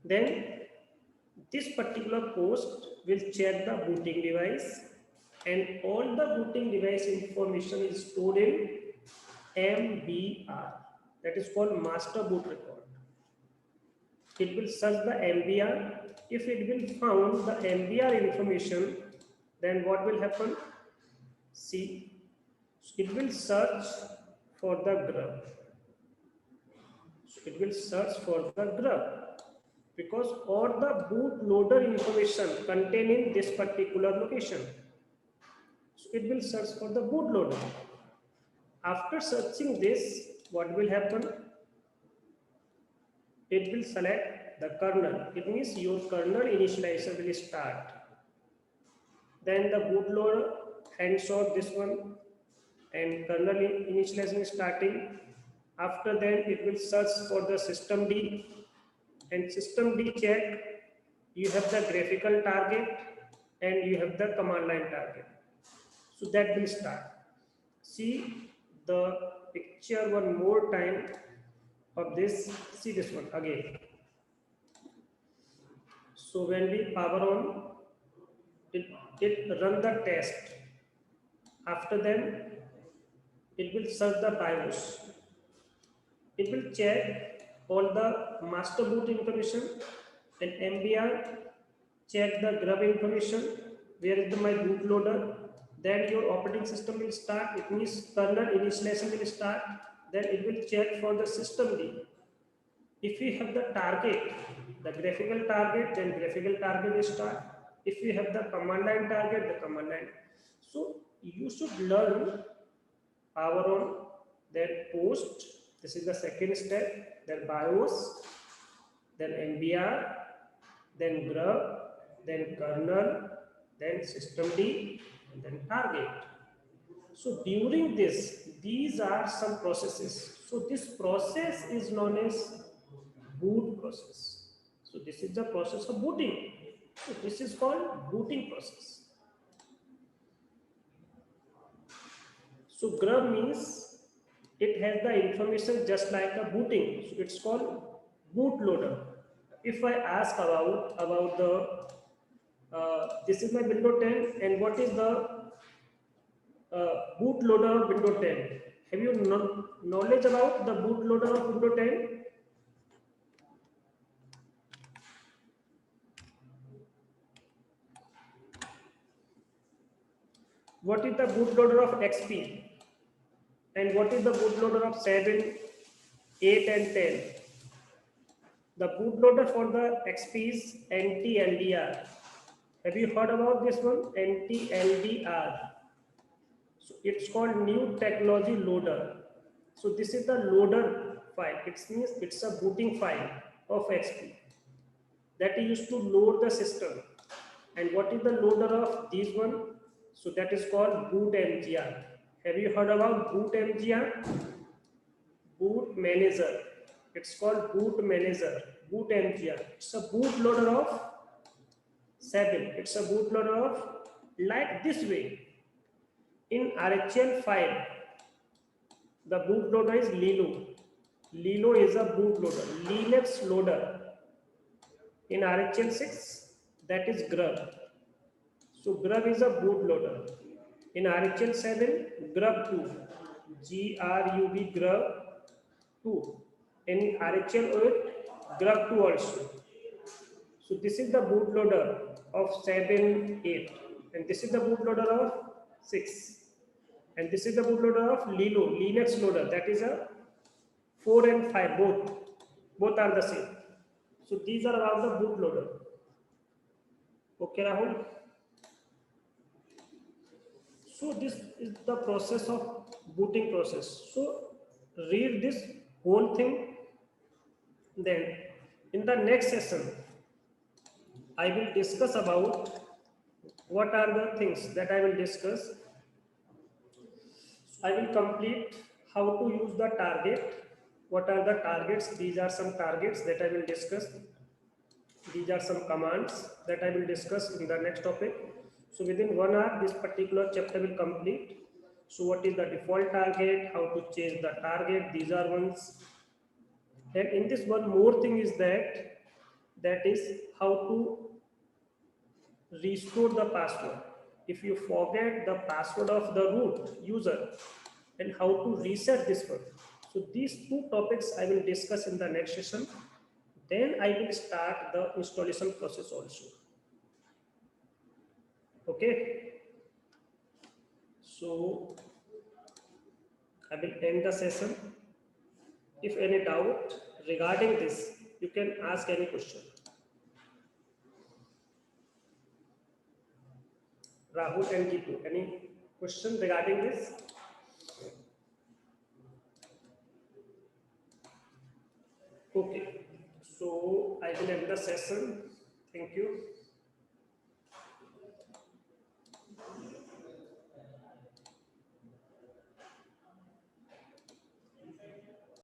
Speaker 1: Then this particular post will check the booting device, and all the booting device information is stored in MBR, that is called master boot record. It will search the MBR. If it will found the MBR information, then what will happen? See, it will search for the grub. So it will search for the grub because all the bootloader information contained in this particular location. So it will search for the bootloader. After searching this, what will happen? It will select the kernel. It means your kernel initialization will start. Then the bootloader hands off this one and kernel initialization is starting. After that, it will search for the system D, and system D check. You have the graphical target and you have the command line target. So that will start. See the picture one more time of this. See this one again. So when we power on, it run the test. After then, it will search the BIOS. It will check all the master boot information and MBR, check the grub information, where is my bootloader. Then your operating system will start. It means kernel initialization will start. Then it will check for the system D. If we have the target, the graphical target, then graphical target will start. If we have the command line target, the command line. So you should learn power on, then post. This is the second step. Then BIOS, then MBR, then grub, then kernel, then systemd, and then target. So during this, these are some processes. So this process is known as boot process. So this is the process of booting. So this is called booting process. So grub means it has the information just like a booting. So it's called bootloader. If I ask about the this is my Windows 10, and what is the bootloader of Windows 10? Have you knowledge about the bootloader of Windows 10? What is the bootloader of XP? And what is the bootloader of 7, 8, and 10? The bootloader for the XP is NTLDR. Have you heard about this one? NTLDR. So it's called New Technology Loader. So this is the loader file. It means it's a booting file of XP that is used to load the system. And what is the loader of this one? So that is called boot mgr. Have you heard about boot mgr? Boot manager. It's called boot manager. Boot mgr. It's a bootloader of 7. It's a bootloader of like this way. In RHEL 5, the bootloader is Lilo. Lilo is a bootloader. Linux loader. In RHEL 6, that is Grub. So Grub is a bootloader. In RHEL 7, Grub 2. GRUB Grub 2. In RHEL 8, Grub 2 also. So this is the bootloader of 7, 8. And this is the bootloader of 6. And this is the bootloader of Lilo, Linux loader. That is a 4 and 5, both are the same. So these are about the bootloader. Okay, Rahul. So this is the process of booting process. So read this whole thing. Then in the next session, I will discuss about what are the things that I will discuss. I will complete how to use the target. What are the targets? These are some targets that I will discuss. These are some commands that I will discuss in the next topic. So within 1 hour, this particular chapter will complete. So what is the default target? How to change the target? These are ones. And in this, one more thing is that is how to restore the password. If you forget the password of the root user, and how to reset this one. So these two topics I will discuss in the next session. Then I will start the installation process also. Okay. So I will end the session. If any doubt regarding this, you can ask any question. Rahul and Gitu, any question regarding this? Okay, so I will end the session. Thank you.